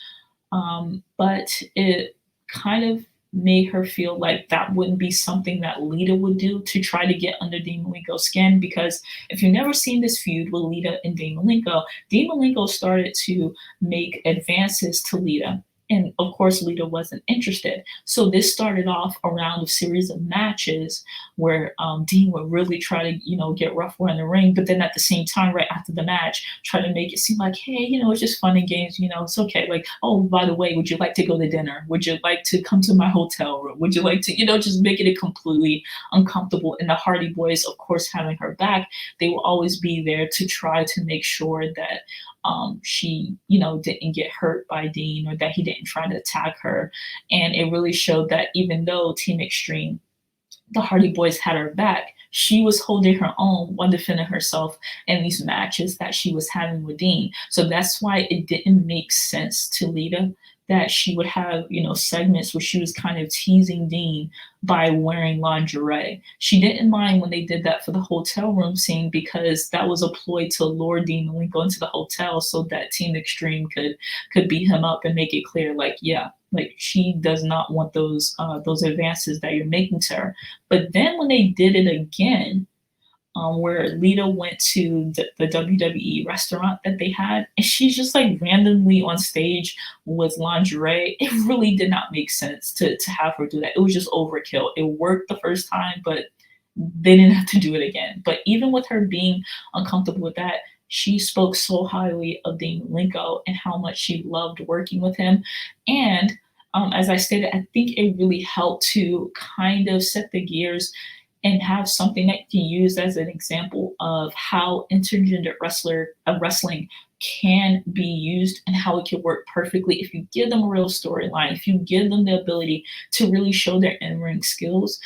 but it kind of made her feel like that wouldn't be something that Lita would do to try to get under Dean Malenko's skin. Because if you've never seen this feud with Lita and Dean Malenko started to make advances to Lita And of course, Lita wasn't interested. So this started off around a series of matches where Dean would really try to, get rough in the ring, but then at the same time, right after the match, try to make it seem like, hey, it's just fun and games, it's okay. Like, oh, by the way, would you like to go to dinner? Would you like to come to my hotel room? Would you like to, just making it completely uncomfortable? And the Hardy Boys, of course, having her back, they will always be there to try to make sure that she, didn't get hurt by Dean or that he didn't try to attack her. And it really showed that even though Team Extreme, the Hardy Boys had her back, she was holding her own while defending herself in these matches that she was having with Dean. So that's why it didn't make sense to Lita that she would have, segments where she was kind of teasing Dean by wearing lingerie. She didn't mind when they did that for the hotel room scene because that was a ploy to lure Dean Malenko into the hotel so that Team Extreme could beat him up and make it clear, like, yeah, like she does not want those advances that you're making to her. But then when they did it again, where Lita went to the WWE restaurant that they had, and she's just like randomly on stage with lingerie. It really did not make sense to have her do that. It was just overkill. It worked the first time, but they didn't have to do it again. But even with her being uncomfortable with that, she spoke so highly of Dean Malenko and how much she loved working with him. And as I stated, I think it really helped to kind of set the gears and have something that you can use as an example of how intergender wrestling can be used and how it can work perfectly if you give them a real storyline, if you give them the ability to really show their in-ring skills.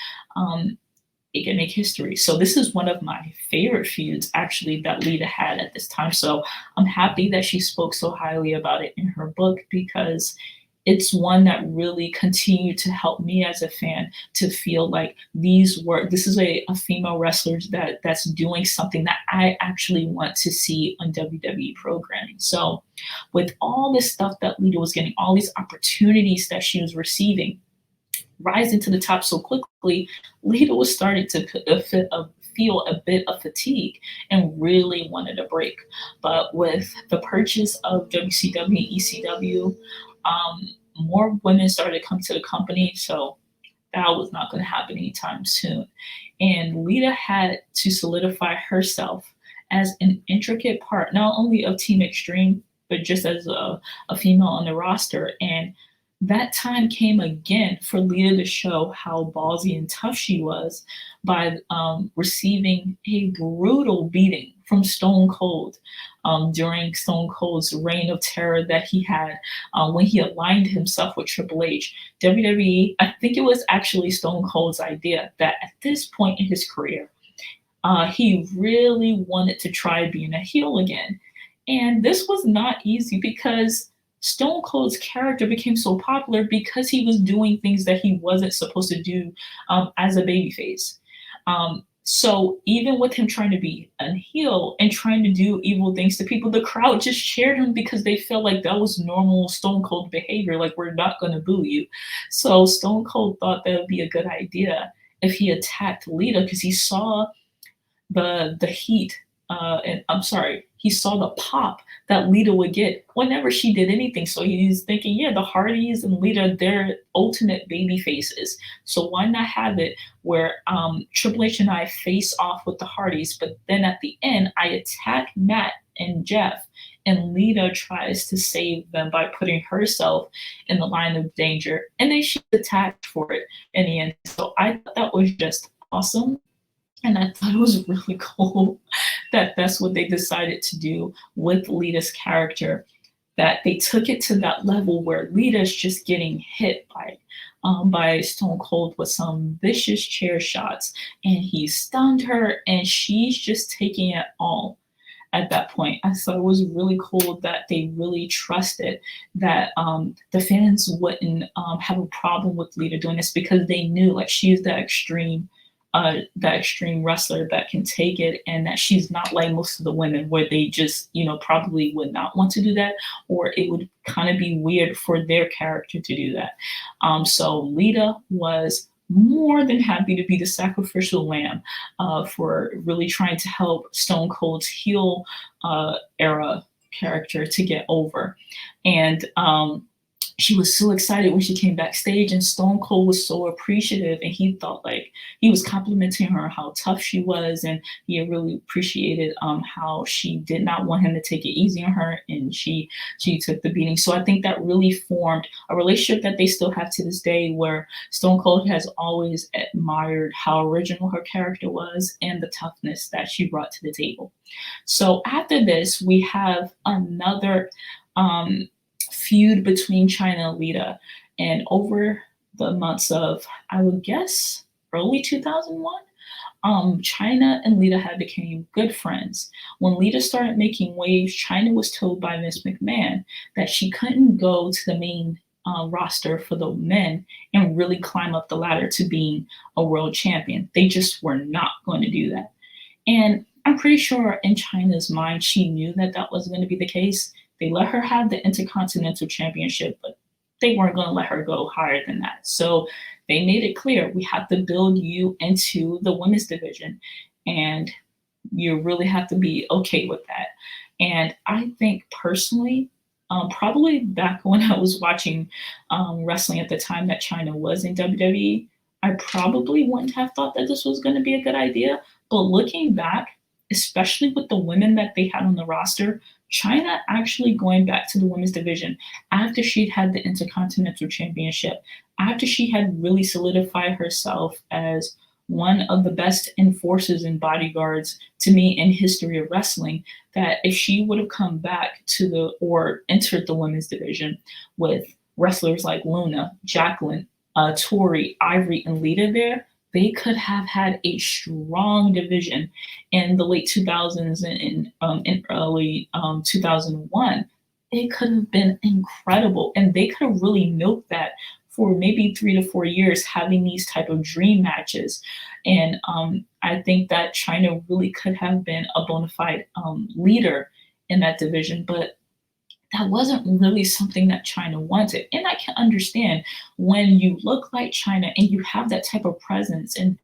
It can make history. So this is one of my favorite feuds actually that Lita had at this time. So I'm happy that she spoke so highly about it in her book because it's one that really continued to help me as a fan to feel like this is a female wrestler that's doing something that I actually want to see on WWE programming. So with all this stuff that Lita was getting, all these opportunities that she was receiving, rising to the top so quickly, Lita was starting to feel a bit of fatigue and really wanted a break. But with the purchase of WCW and ECW, more women started to come to the company, so that was not going to happen anytime soon. And Lita had to solidify herself as an intricate part, not only of Team Extreme, but just as a female on the roster. And that time came again for Lita to show how ballsy and tough she was by receiving a brutal beating from Stone Cold during Stone Cold's reign of terror that he had when he aligned himself with Triple H. WWE, I think it was actually Stone Cold's idea that at this point in his career, he really wanted to try being a heel again. And this was not easy because Stone Cold's character became so popular because he was doing things that he wasn't supposed to do as a babyface. So even with him trying to be a heel and trying to do evil things to people, the crowd just cheered him because they felt like that was normal Stone Cold behavior. Like, we're not going to boo you. So Stone Cold thought that would be a good idea if he attacked Lita because he saw the heat, and I'm sorry, he saw the pop that Lita would get whenever she did anything. So he's thinking, yeah, the Hardys and Lita, they're ultimate baby faces. So why not have it where Triple H and I face off with the Hardys, but then at the end, I attack Matt and Jeff, and Lita tries to save them by putting herself in the line of danger, and then she's attacked for it in the end. So I thought that was just awesome. And I thought it was really cool that that's what they decided to do with Lita's character, that they took it to that level where Lita's just getting hit by Stone Cold with some vicious chair shots, and he stunned her, and she's just taking it all at that point. I thought it was really cool that they really trusted that the fans wouldn't have a problem with Lita doing this because they knew like she's that extreme wrestler that can take it, and that she's not like most of the women where they just, probably would not want to do that, or it would kind of be weird for their character to do that. So Lita was more than happy to be the sacrificial lamb for really trying to help Stone Cold's heel era character to get over. And she was so excited when she came backstage, and Stone Cold was so appreciative, and he thought like he was complimenting her how tough she was, and he really appreciated how she did not want him to take it easy on her, and she took the beating. So I think that really formed a relationship that they still have to this day, where Stone Cold has always admired how original her character was and the toughness that she brought to the table. So after this, we have another um, feud between China and Lita. And over the months of, I would guess, early 2001, China and Lita had became good friends. When Lita started making waves, China was told by Miss McMahon that she couldn't go to the main roster for the men and really climb up the ladder to being a world champion. They just were not going to do that. And I'm pretty sure in China's mind, she knew that that was going to be the case. They let her have the Intercontinental Championship, but they weren't going to let her go higher than that. So they made it clear we have to build you into the women's division, and you really have to be okay with that. And I think personally, probably back when I was watching wrestling at the time that China was in WWE, I probably wouldn't have thought that this was going to be a good idea. But looking back, especially with the women that they had on the roster, China actually going back to the women's division after she'd had the Intercontinental Championship, after she had really solidified herself as one of the best enforcers and bodyguards to me in history of wrestling, that if she would have come back to the or entered the women's division with wrestlers like Luna, Jacqueline, Tori, Ivory, and Lita there, they could have had a strong division in the late 2000s and early 2001. It could have been incredible, and they could have really milked that for maybe 3 to 4 years, having these type of dream matches. And I think that China really could have been a bona fide leader in that division, but that wasn't really something that China wanted. And I can understand when you look like China and you have that type of presence and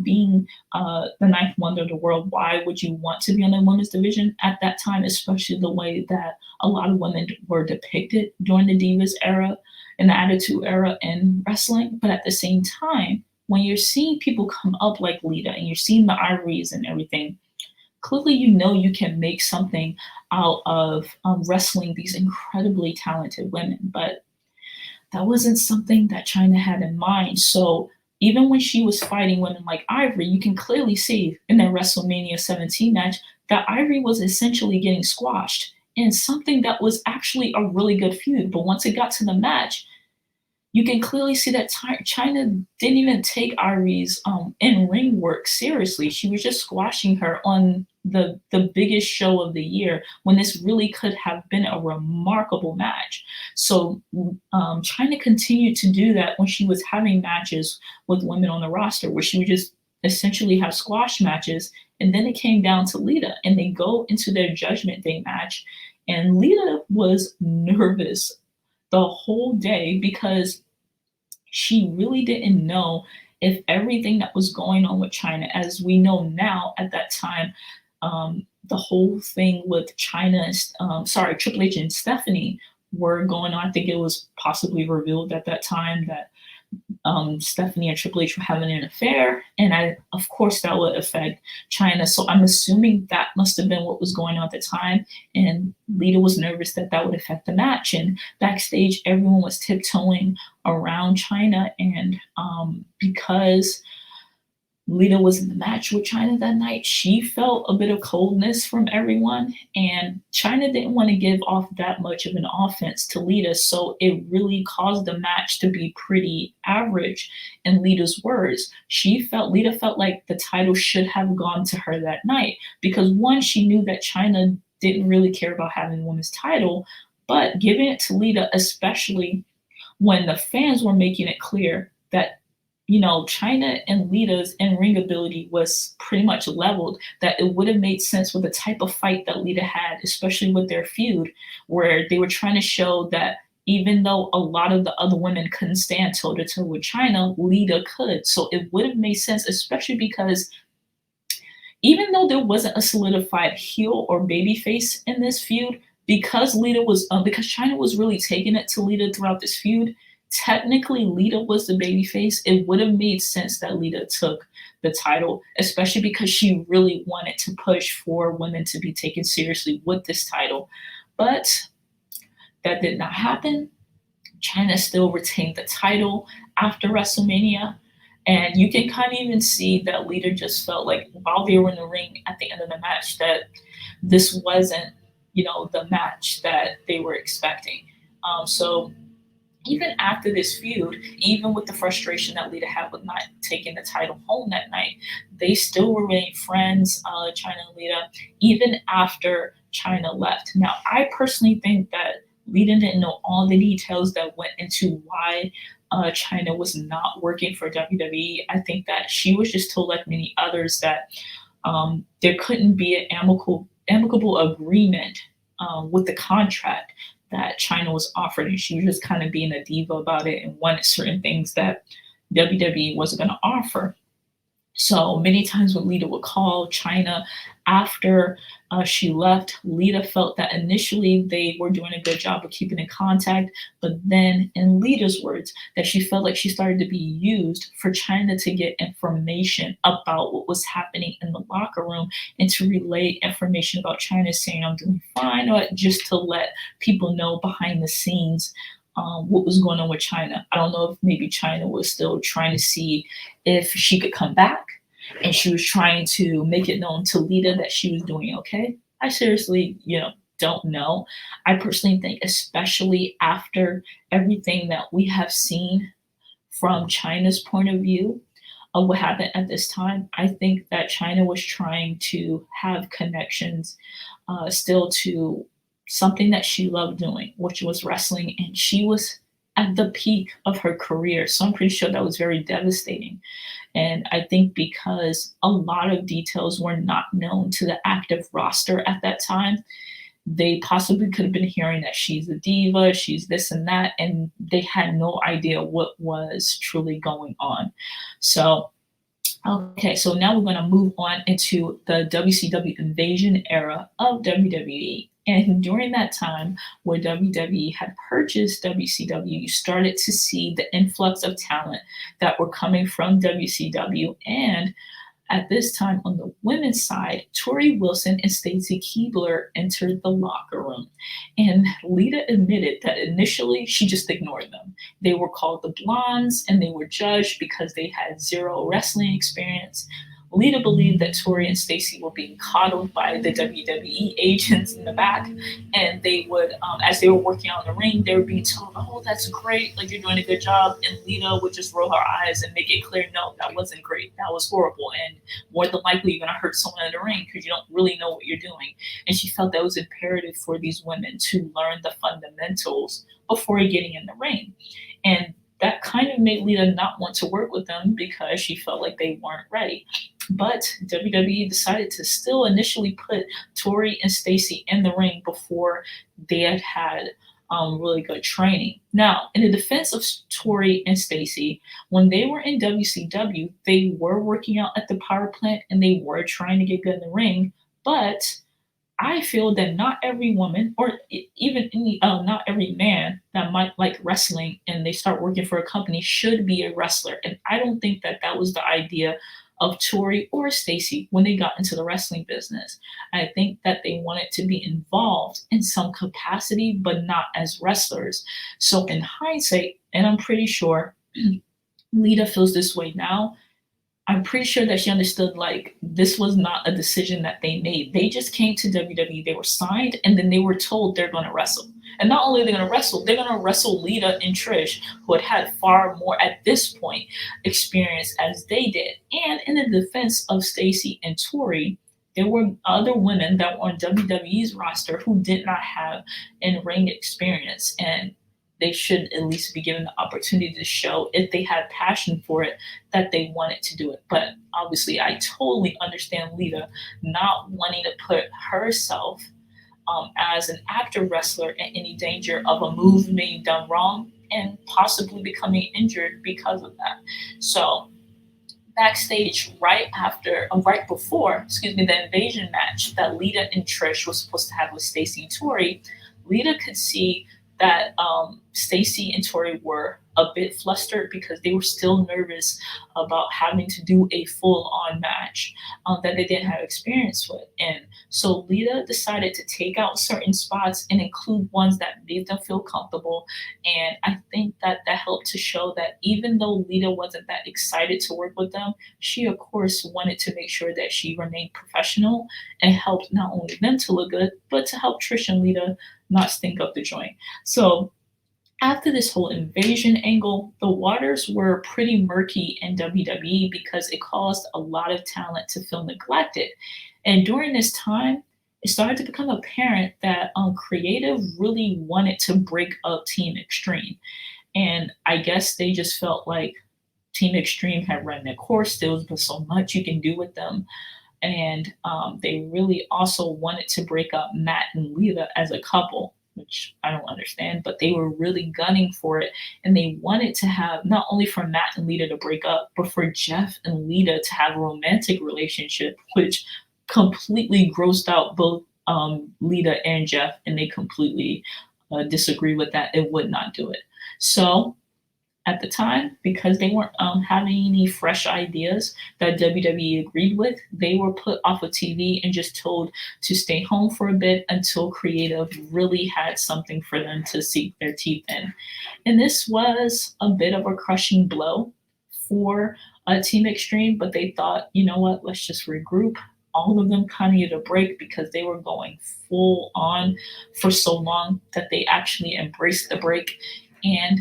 being the ninth wonder of the world, why would you want to be on the women's division at that time, especially the way that a lot of women were depicted during the Divas era and the Attitude era in wrestling? But at the same time, when you're seeing people come up like Lita and you're seeing the Ivories and everything, clearly you know you can make something out of wrestling these incredibly talented women. But that wasn't something that China had in mind. So even when she was fighting women like Ivory, you can clearly see in their WrestleMania 17 match that Ivory was essentially getting squashed in something that was actually a really good feud. But once it got to the match, you can clearly see that China didn't even take Ivory's in-ring work seriously. She was just squashing her on the biggest show of the year, when this really could have been a remarkable match. So China continued to do that when she was having matches with women on the roster, where she would just essentially have squash matches. And then it came down to Lita, and they go into their Judgment Day match, and Lita was nervous the whole day because she really didn't know if everything that was going on with China, as we know now at that time, the whole thing with Triple H and Stephanie were going on. I think it was possibly revealed at that time that Stephanie and Triple H were having an affair, and of course, that would affect China. So I'm assuming that must have been what was going on at the time. And Lita was nervous that that would affect the match. And backstage, everyone was tiptoeing around China, and because Lita was in the match with China that night, she felt a bit of coldness from everyone, and China didn't want to give off that much of an offense to Lita, so it really caused the match to be pretty average. In Lita's words, Lita felt like the title should have gone to her that night, because one, she knew that China didn't really care about having the women's title, but giving it to Lita, especially when the fans were making it clear that China and Lita's in-ring ability was pretty much leveled, that it would have made sense with the type of fight that Lita had, especially with their feud, where they were trying to show that even though a lot of the other women couldn't stand toe-to-toe with China, Lita could. So it would have made sense, especially because even though there wasn't a solidified heel or baby face in this feud, because Lita was because China was really taking it to Lita throughout this feud. Technically, Lita was the babyface. It would have made sense that Lita took the title, especially because she really wanted to push for women to be taken seriously with this title. But that did not happen. China still retained the title after WrestleMania. And you can kind of even see that Lita just felt like while they were in the ring at the end of the match that this wasn't, the match that they were expecting. So even after this feud, even with the frustration that Lita had with not taking the title home that night, they still remained friends, China and Lita, even after China left. Now, I personally think that Lita didn't know all the details that went into why China was not working for WWE. I think that she was just told, like many others, that there couldn't be an amicable agreement with the contract that China was offered, and she was just kind of being a diva about it and wanted certain things that WWE wasn't going to offer. So many times when Lita would call China after she left, Lita felt that initially they were doing a good job of keeping in contact, but then, in Lita's words, that she felt like she started to be used for China to get information about what was happening in the locker room and to relay information about China saying, I'm doing fine, or just to let people know behind the scenes what was going on with China. I don't know if maybe China was still trying to see if she could come back, and she was trying to make it known to Lita that she was doing okay. I seriously, don't know. I personally think, especially after everything that we have seen from China's point of view of what happened at this time, I think that China was trying to have connections still to something that she loved doing, which was wrestling, and she was at the peak of her career. So I'm pretty sure that was very devastating. And I think because a lot of details were not known to the active roster at that time, they possibly could have been hearing that she's a diva, she's this and that, and they had no idea what was truly going on. So, okay, so now we're going to move on into the WCW invasion era of WWE. And during that time, where WWE had purchased WCW, you started to see the influx of talent that were coming from WCW. And at this time, on the women's side, Tori Wilson and Stacy Keibler entered the locker room. And Lita admitted that initially she just ignored them. They were called the Blondes, and they were judged because they had zero wrestling experience. Lita believed that Tori and Stacy were being coddled by the WWE agents in the back, and they would, as they were working out in the ring, they were being told, "Oh, that's great, like you're doing a good job." And Lita would just roll her eyes and make it clear, "No, that wasn't great. That was horrible, and more than likely you're gonna hurt someone in the ring because you don't really know what you're doing." And she felt that it was imperative for these women to learn the fundamentals before getting in the ring, and that kind of made Lita not want to work with them because she felt like they weren't ready. But WWE decided to still initially put Tori and Stacy in the ring before they had really good training. Now, in the defense of Tori and Stacy, when they were in WCW, they were working out at the power plant and they were trying to get good in the ring. But I feel that not every woman, or even not every man that might like wrestling and they start working for a company should be a wrestler. And I don't think that that was the idea of Tori or Stacy when they got into the wrestling business. I think that they wanted to be involved in some capacity, but not as wrestlers. So in hindsight, and I'm pretty sure Lita feels this way now, I'm pretty sure that she understood like this was not a decision that they made. They just came to WWE, they were signed, and then they were told they're going to wrestle. And not only are they going to wrestle, they're going to wrestle Lita and Trish, who had far more at this point experience as they did. And in the defense of Stacy and Tori, there were other women that were on WWE's roster who did not have in-ring experience, and they should at least be given the opportunity to show, if they had passion for it, that they wanted to do it. But obviously, I totally understand Lita not wanting to put herself as an active wrestler in any danger of a move being done wrong and possibly becoming injured because of that. So backstage right before, the invasion match that Lita and Trish was supposed to have with Stacy and Tori, Lita could see that Stacy and Tori were a bit flustered because they were still nervous about having to do a full-on match that they didn't have experience with. And so Lita decided to take out certain spots and include ones that made them feel comfortable. And I think that that helped to show that even though Lita wasn't that excited to work with them, she of course wanted to make sure that she remained professional and helped not only them to look good, but to help Trish and Lita not stink up the joint. So after this whole invasion angle, the waters were pretty murky in WWE because it caused a lot of talent to feel neglected. And during this time, it started to become apparent that creative really wanted to break up Team Extreme. And I guess they just felt like Team Extreme had run their course. There was so much you can do with them. And they really also wanted to break up Matt and Lita as a couple, which I don't understand, but they were really gunning for it. And they wanted to have not only for Matt and Lita to break up, but for Jeff and Lita to have a romantic relationship, which completely grossed out both Lita and Jeff, and they completely disagree with that. It would not do it. So at the time, because they weren't having any fresh ideas that WWE agreed with, they were put off of TV and just told to stay home for a bit until creative really had something for them to sink their teeth in. And this was a bit of a crushing blow for Team Extreme, but they thought, you know what, let's just regroup. All of them kind of needed a break because they were going full on for so long that they actually embraced the break. And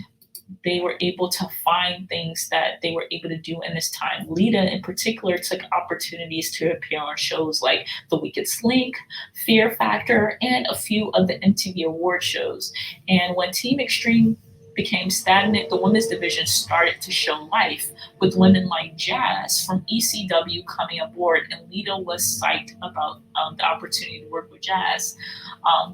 they were able to find things that they were able to do in this time. Lita, in particular, took opportunities to appear on shows like The Weakest Link, Fear Factor, and a few of the MTV Award shows. And when Team Extreme became stagnant, the women's division started to show life with women like Jazz from ECW coming aboard, and Lita was psyched about the opportunity to work with Jazz.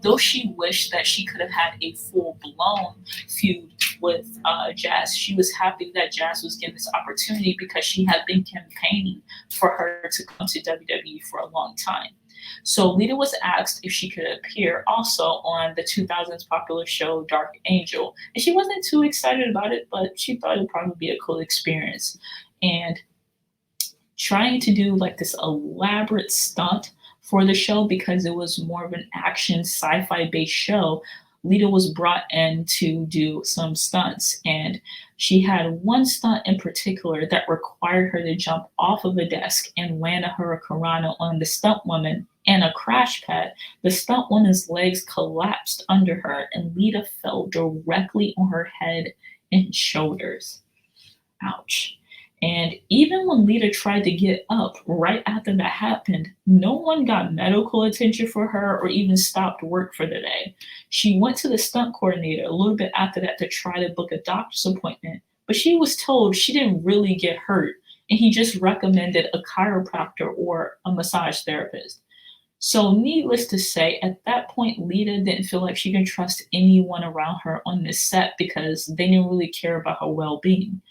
Though she wished that she could have had a full-blown feud with Jazz, she was happy that Jazz was given this opportunity because she had been campaigning for her to come to WWE for a long time. So Lita was asked if she could appear also on the 2000s popular show Dark Angel. And she wasn't too excited about it, but she thought it'd probably be a cool experience. And trying to do like this elaborate stunt for the show because it was more of an action sci-fi based show, Lita was brought in to do some stunts, and she had one stunt in particular that required her to jump off of a desk and land a hurricanrana on the stunt woman and a crash pad. The stunt woman's legs collapsed under her, and Lita fell directly on her head and shoulders. Ouch. And even when Lita tried to get up right after that happened, no one got medical attention for her or even stopped work for the day. She went to the stunt coordinator a little bit after that to try to book a doctor's appointment, but she was told she didn't really get hurt, and he just recommended a chiropractor or a massage therapist. So, needless to say, at that point, Lita didn't feel like she could trust anyone around her on this set because they didn't really care about her well-being.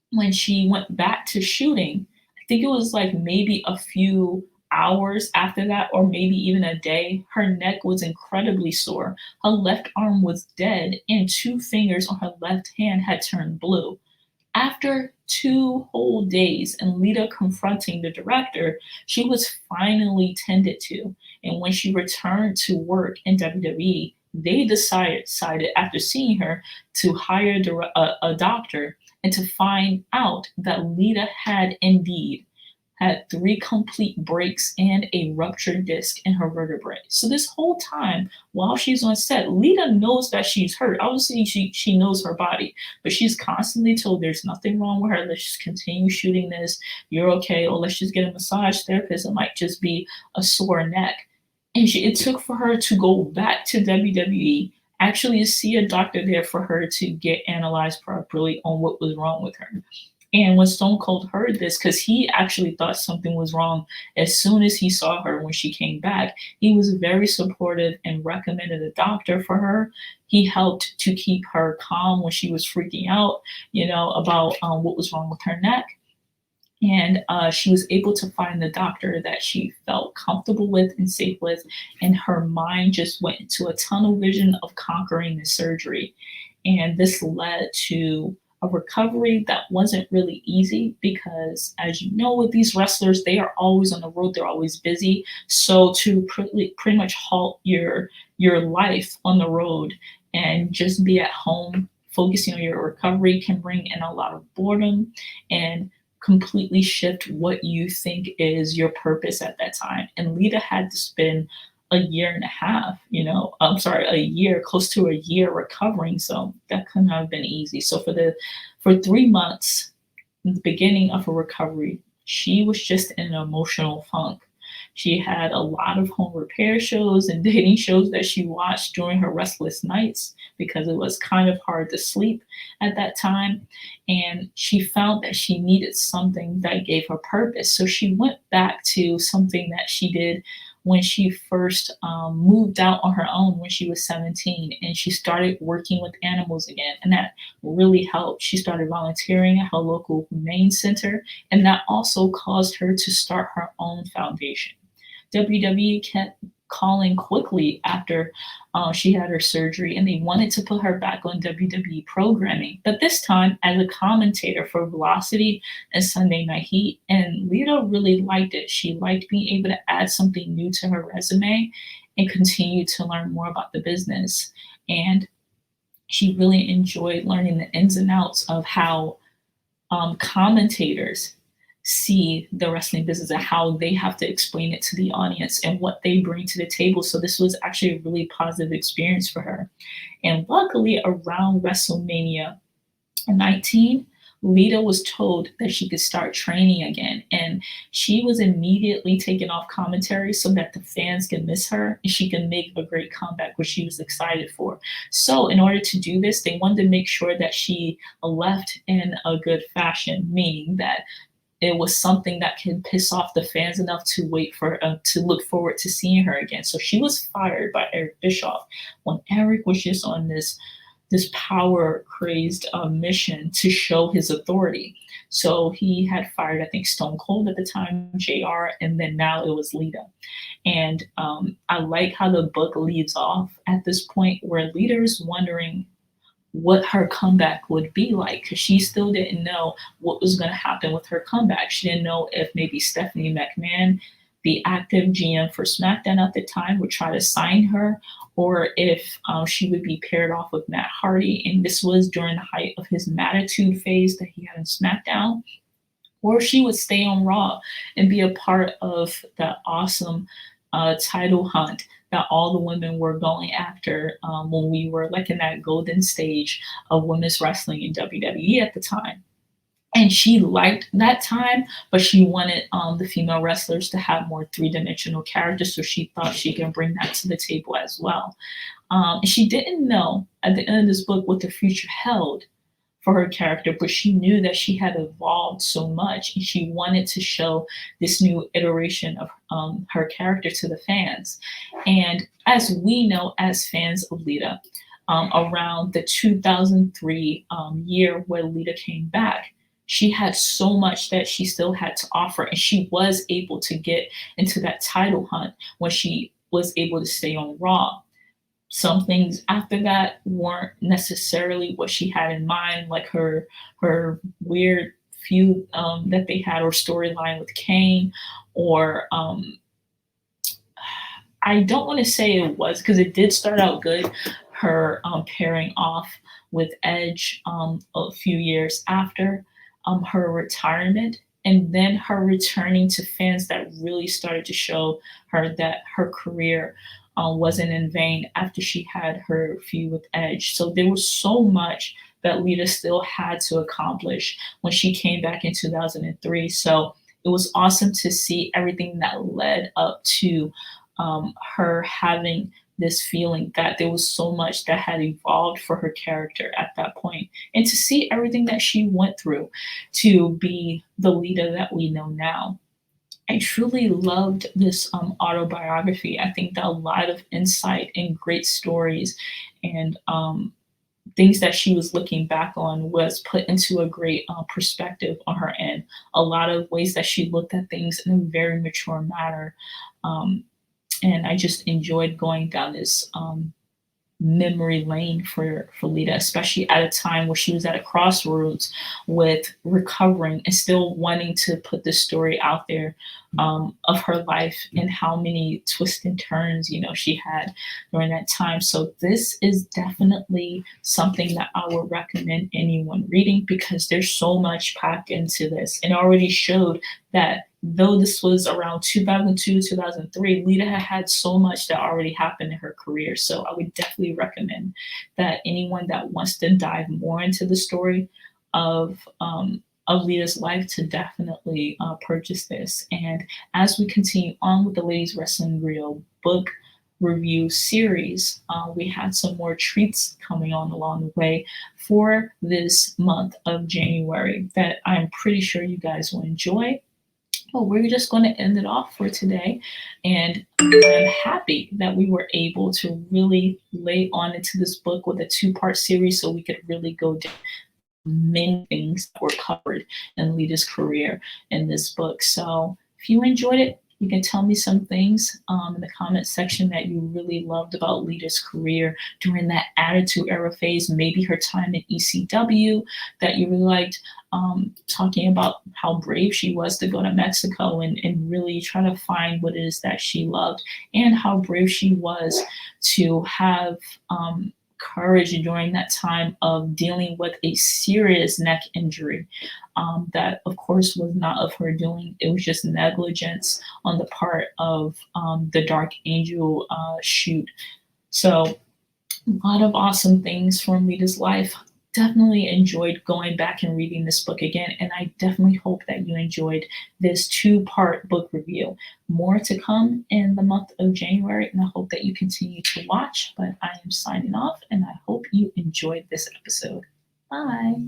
When she went back to shooting, I think it was like maybe a few hours after that, or maybe even a day, her neck was incredibly sore. Her left arm was dead, and two fingers on her left hand had turned blue. After 2 whole days and Lita confronting the director, she was finally tended to. And when she returned to work in WWE, they decided after seeing her to hire a doctor and to find out that Lita had indeed had 3 complete breaks and a ruptured disc in her vertebrae. So this whole time, while she's on set, Lita knows that she's hurt. Obviously, she knows her body, but she's constantly told there's nothing wrong with her. Let's just continue shooting this. You're okay. Or let's just get a massage therapist. It might just be a sore neck. And it took for her to go back to WWE, actually see a doctor there for her to get analyzed properly on what was wrong with her. And when Stone Cold heard this, because he actually thought something was wrong as soon as he saw her when she came back, he was very supportive and recommended a doctor for her. He helped to keep her calm when she was freaking out, about what was wrong with her neck. And she was able to find the doctor that she felt comfortable with and safe with. And her mind just went into a tunnel vision of conquering the surgery. And this led to a recovery that wasn't really easy because, as you know, with these wrestlers, they are always on the road, they're always busy. So to pretty much halt your life on the road and just be at home focusing on your recovery can bring in a lot of boredom and completely shift what you think is your purpose at that time. And Lita had to spend a year and a half, I'm sorry, a year, close to a year recovering. So that couldn't have been easy. So for 3 months, in the beginning of her recovery, she was just in an emotional funk. She had a lot of home repair shows and dating shows that she watched during her restless nights because it was kind of hard to sleep at that time. And she found that she needed something that gave her purpose. So she went back to something that she did when she first moved out on her own when she was 17, and she started working with animals again. And that really helped. She started volunteering at her local humane center, and that also caused her to start her own foundation. WWE kept calling quickly after she had her surgery, and they wanted to put her back on WWE programming, but this time as a commentator for Velocity and Sunday Night Heat. And Lita really liked it. She liked being able to add something new to her resume and continue to learn more about the business. And she really enjoyed learning the ins and outs of how commentators see the wrestling business and how they have to explain it to the audience and what they bring to the table. So this was actually a really positive experience for her. And luckily, around WrestleMania 19, Lita was told that she could start training again. And she was immediately taken off commentary so that the fans could miss her and she can make a great comeback, which she was excited for. So, in order to do this, they wanted to make sure that she left in a good fashion, meaning that it was something that can piss off the fans enough to wait for to look forward to seeing her again. So she was fired by Eric Bischoff when Eric was just on this power crazed mission to show his authority. So he had fired, I think, Stone Cold at the time, JR, and then now it was Lita. And I like how the book leads off at this point where Lita is wondering what her comeback would be like because she still didn't know what was going to happen with her comeback. She didn't know if maybe Stephanie McMahon, the active GM for SmackDown at the time, would try to sign her, or if she would be paired off with Matt Hardy. And this was during the height of his Mattitude phase that he had in SmackDown, or she would stay on Raw and be a part of that awesome title hunt that all the women were going after when we were like in that golden stage of women's wrestling in WWE at the time. And she liked that time, but she wanted the female wrestlers to have more three-dimensional characters, so she thought she can bring that to the table as well. And she didn't know at the end of this book what the future held for her character, but she knew that she had evolved so much and she wanted to show this new iteration of her character to the fans. And as we know, as fans of Lita, around the 2003 year where Lita came back, she had so much that she still had to offer, and she was able to get into that title hunt when she was able to stay on Raw. Some things after that weren't necessarily what she had in mind, like her weird feud that they had, or storyline with Kane, or I don't want to say it was because it did start out good. Her pairing off with Edge a few years after her retirement, and then her returning to fans that really started to show her that her career wasn't in vain after she had her feud with Edge. So there was so much that Lita still had to accomplish when she came back in 2003. So it was awesome to see everything that led up to her having this feeling that there was so much that had evolved for her character at that point. and to see everything that she went through to be the Lita that we know now. I truly loved this autobiography. I think that a lot of insight and great stories and things that she was looking back on was put into a great perspective on her end. A lot of ways that she looked at things in a very mature manner. Um, and I just enjoyed going down this memory lane for Lita, especially at a time where she was at a crossroads with recovering and still wanting to put this story out there of her life and how many twists and turns she had during that time. So this is definitely something that I would recommend anyone reading because there's so much packed into this, and it already showed that though this was around 2002, 2003, Lita had so much that already happened in her career. So I would definitely recommend that anyone that wants to dive more into the story of Lita's life to definitely purchase this. And as we continue on with the Ladies Wrestling Grill book review series, we had some more treats coming on along the way for this month of January that I'm pretty sure you guys will enjoy. Well, we're just going to end it off for today. And I'm happy that we were able to really lay on into this book with a two-part series so we could really go down many things that were covered in Lita's career in this book. So if you enjoyed it, you can tell me some things in the comment section that you really loved about Lita's career during that Attitude Era phase, maybe her time in ECW that you really liked, talking about how brave she was to go to Mexico and really try to find what it is that she loved, and how brave she was to have courage during that time of dealing with a serious neck injury that of course was not of her doing. It was just negligence on the part of the Dark Angel shoot. So a lot of awesome things from Rita's life. Definitely enjoyed going back and reading this book again, and I definitely hope that you enjoyed this two-part book review. More to come in the month of January, and I hope that you continue to watch, but I am signing off, and I hope you enjoyed this episode. Bye.